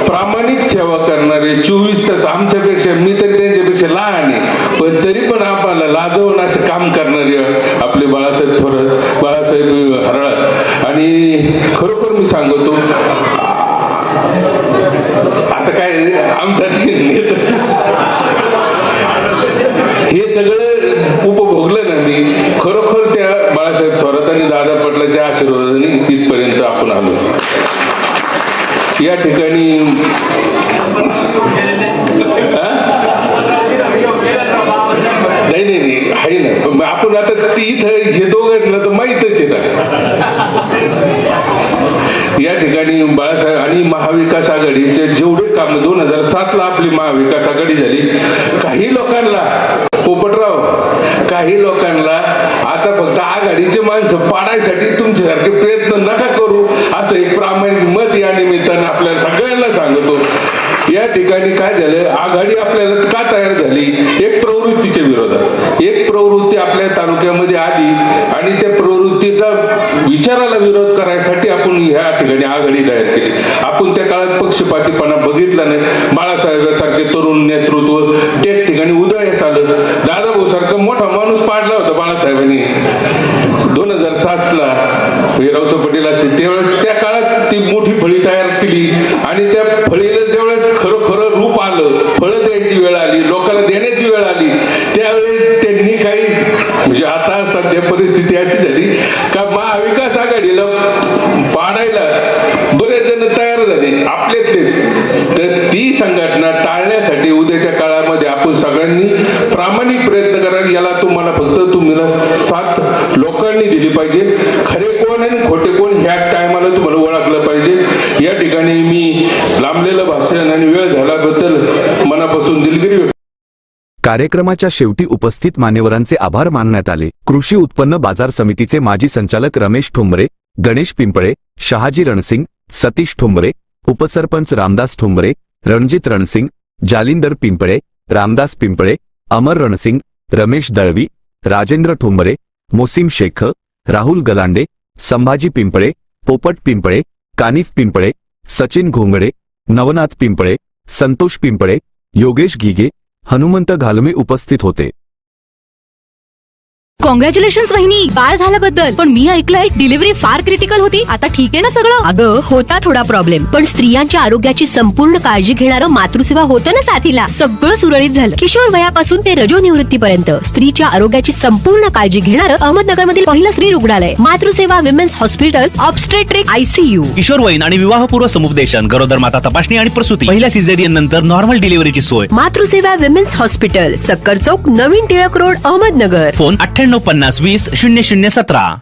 प्रामाणिक सेवा करणारे 24 तास आमच्यापेक्षा, मी तर त्यांच्यापेक्षा लहान आहे पण तरी पण आपल्याला लाजवून असं काम करणारे आपले बाळासाहेब थोरात, बाळासाहेब हराळ. आणि खरोखर मी सांगतो, आता काय आमचा हे सगळं उपभोगलं ना मी. खरोखर त्या बाळासाहेब थोरात आणि दादा पाटलाच्या आशीर्वादाने इथपर्यंत आपण आलो. या ठिकाणी नाही आहे ना, आपण आता इथं हे दोघं तर माहीतच आहे ना. या ठिकाणी बाळासाहेब आणि महाविकास आघाडीचे जेवढे काम 2007 आपली महाविकास आघाडी झाली. काही लोकांना पोपटराव, काही लोकांना आता फक्त आघाडीचे माणसं पाडायसाठी तुमच्यासारखे प्रयत्न नका करू असं एक प्रामाणिक मत या निमित्तानं आपल्याला सगळ्यांना सांगतो. या ठिकाणी काय झालं, आघाडी आपल्याला का तयार झाली, एक प्रवृत्तीच्या विरोधात. एक प्रवृत्ती आपल्या तालुक्यामध्ये आली आणि त्या प्रवृत्तीचा विचाराला विरोध करायसाठी आपण ह्या ठिकाणी आघाडी तयार केली. आपण त्या काळात पक्षपातीपणा बघितला नाही. बाळासाहेबांसारखे तरुण नेतृत्व त्या ठिकाणी उदयास आलं. दादाभाऊ सारखा मोठा माणूस पाडला होता बाळासाहेबांनी 2007 वीरराव पटेल असतील त्यावेळेस. त्या काळात ती मोठी फळी तयार केली आणि त्या फळीला ज्यावेळेस खरं रूप आलं, फळं द्यायची वेळ आली, लोकांना देण्याची वेळ आली, त्यावेळेस त्यांनी काही म्हणजे आता सध्या परिस्थिती अशी झाली का महाविकास आघाडीला पाडायला बरेच जण तयार झाले आपलेच. तर ती संघटना टाळण्यासाठी उद्याच्या काळामध्ये आपण सगळ्यांनी प्रामाणिक प्रयत्न करा. याला तुम्हाला फक्त तुम्हाला साथ लोकांनी दिली पाहिजे. खरे कोण आणि खोटे कोण ह्या टायमाला तुम्हाला ओळखलं पाहिजे. या ठिकाणी मी लांबलेलं भाषण आणि वेळ झाल्याबद्दल मनापासून दिलगिरी व्यक्त. कार्यक्रमाच्या शेवटी उपस्थित मान्यवरांचे आभार मानण्यात आले. कृषी उत्पन्न बाजार समितीचे माजी संचालक रमेश ठोंबरे, गणेश पिंपळे, शहाजी रणसिंग, सतीश ठोंबरे, उपसरपंच रामदास ठोंबरे, रणजित रणसिंग, जालिंदर पिंपळे, रामदास पिंपळे, अमर रणसिंग, रमेश दळवी, राजेंद्र ठोंबरे, मोसीम शेख, राहुल गलांडे, संभाजी पिंपळे, पोपट पिंपळे, कानिफ पिंपळे, सचिन घोंगडे, नवनाथ पिंपळे, संतोष पिंपळे, योगेश घिगे, हनुमंत घालमे उपस्थित होते. कॉंग्रॅच्युलेशन वहिनी, बाळ झाल्याबद्दल. पण मी ऐकलंय डिलिव्हरी फार क्रिटिकल होती. आता ठीक आहे ना सगळं? अगं होता थोडा प्रॉब्लेम, पण स्त्रियांच्या आरोग्याची संपूर्ण काळजी घेणारं मातृसेवा होतं ना साथीला. सगळं सुरळीत झालं. किशोर वयापासून ते रजोनिवृत्तीपर्यंत स्त्रीच्या आरोग्याची संपूर्ण काळजी घेणारं अहमदनगर मधील पहिलं स्त्री रुग्णालय Matruseva women's hospital obstetric ICU. किशोरवयीन आणि विवाहपूर्व समुपदेशन, गरोदर माता तपासणी आणि प्रसूती, पहिल्या सिझेरियन नंतर नॉर्मल डिलिव्हरीची सोय. मातृसेवा विमेन्स हॉस्पिटल, सक्कर चौक, नवीन टिळक रोड, अहमदनगर. फोन 9850 20 0017.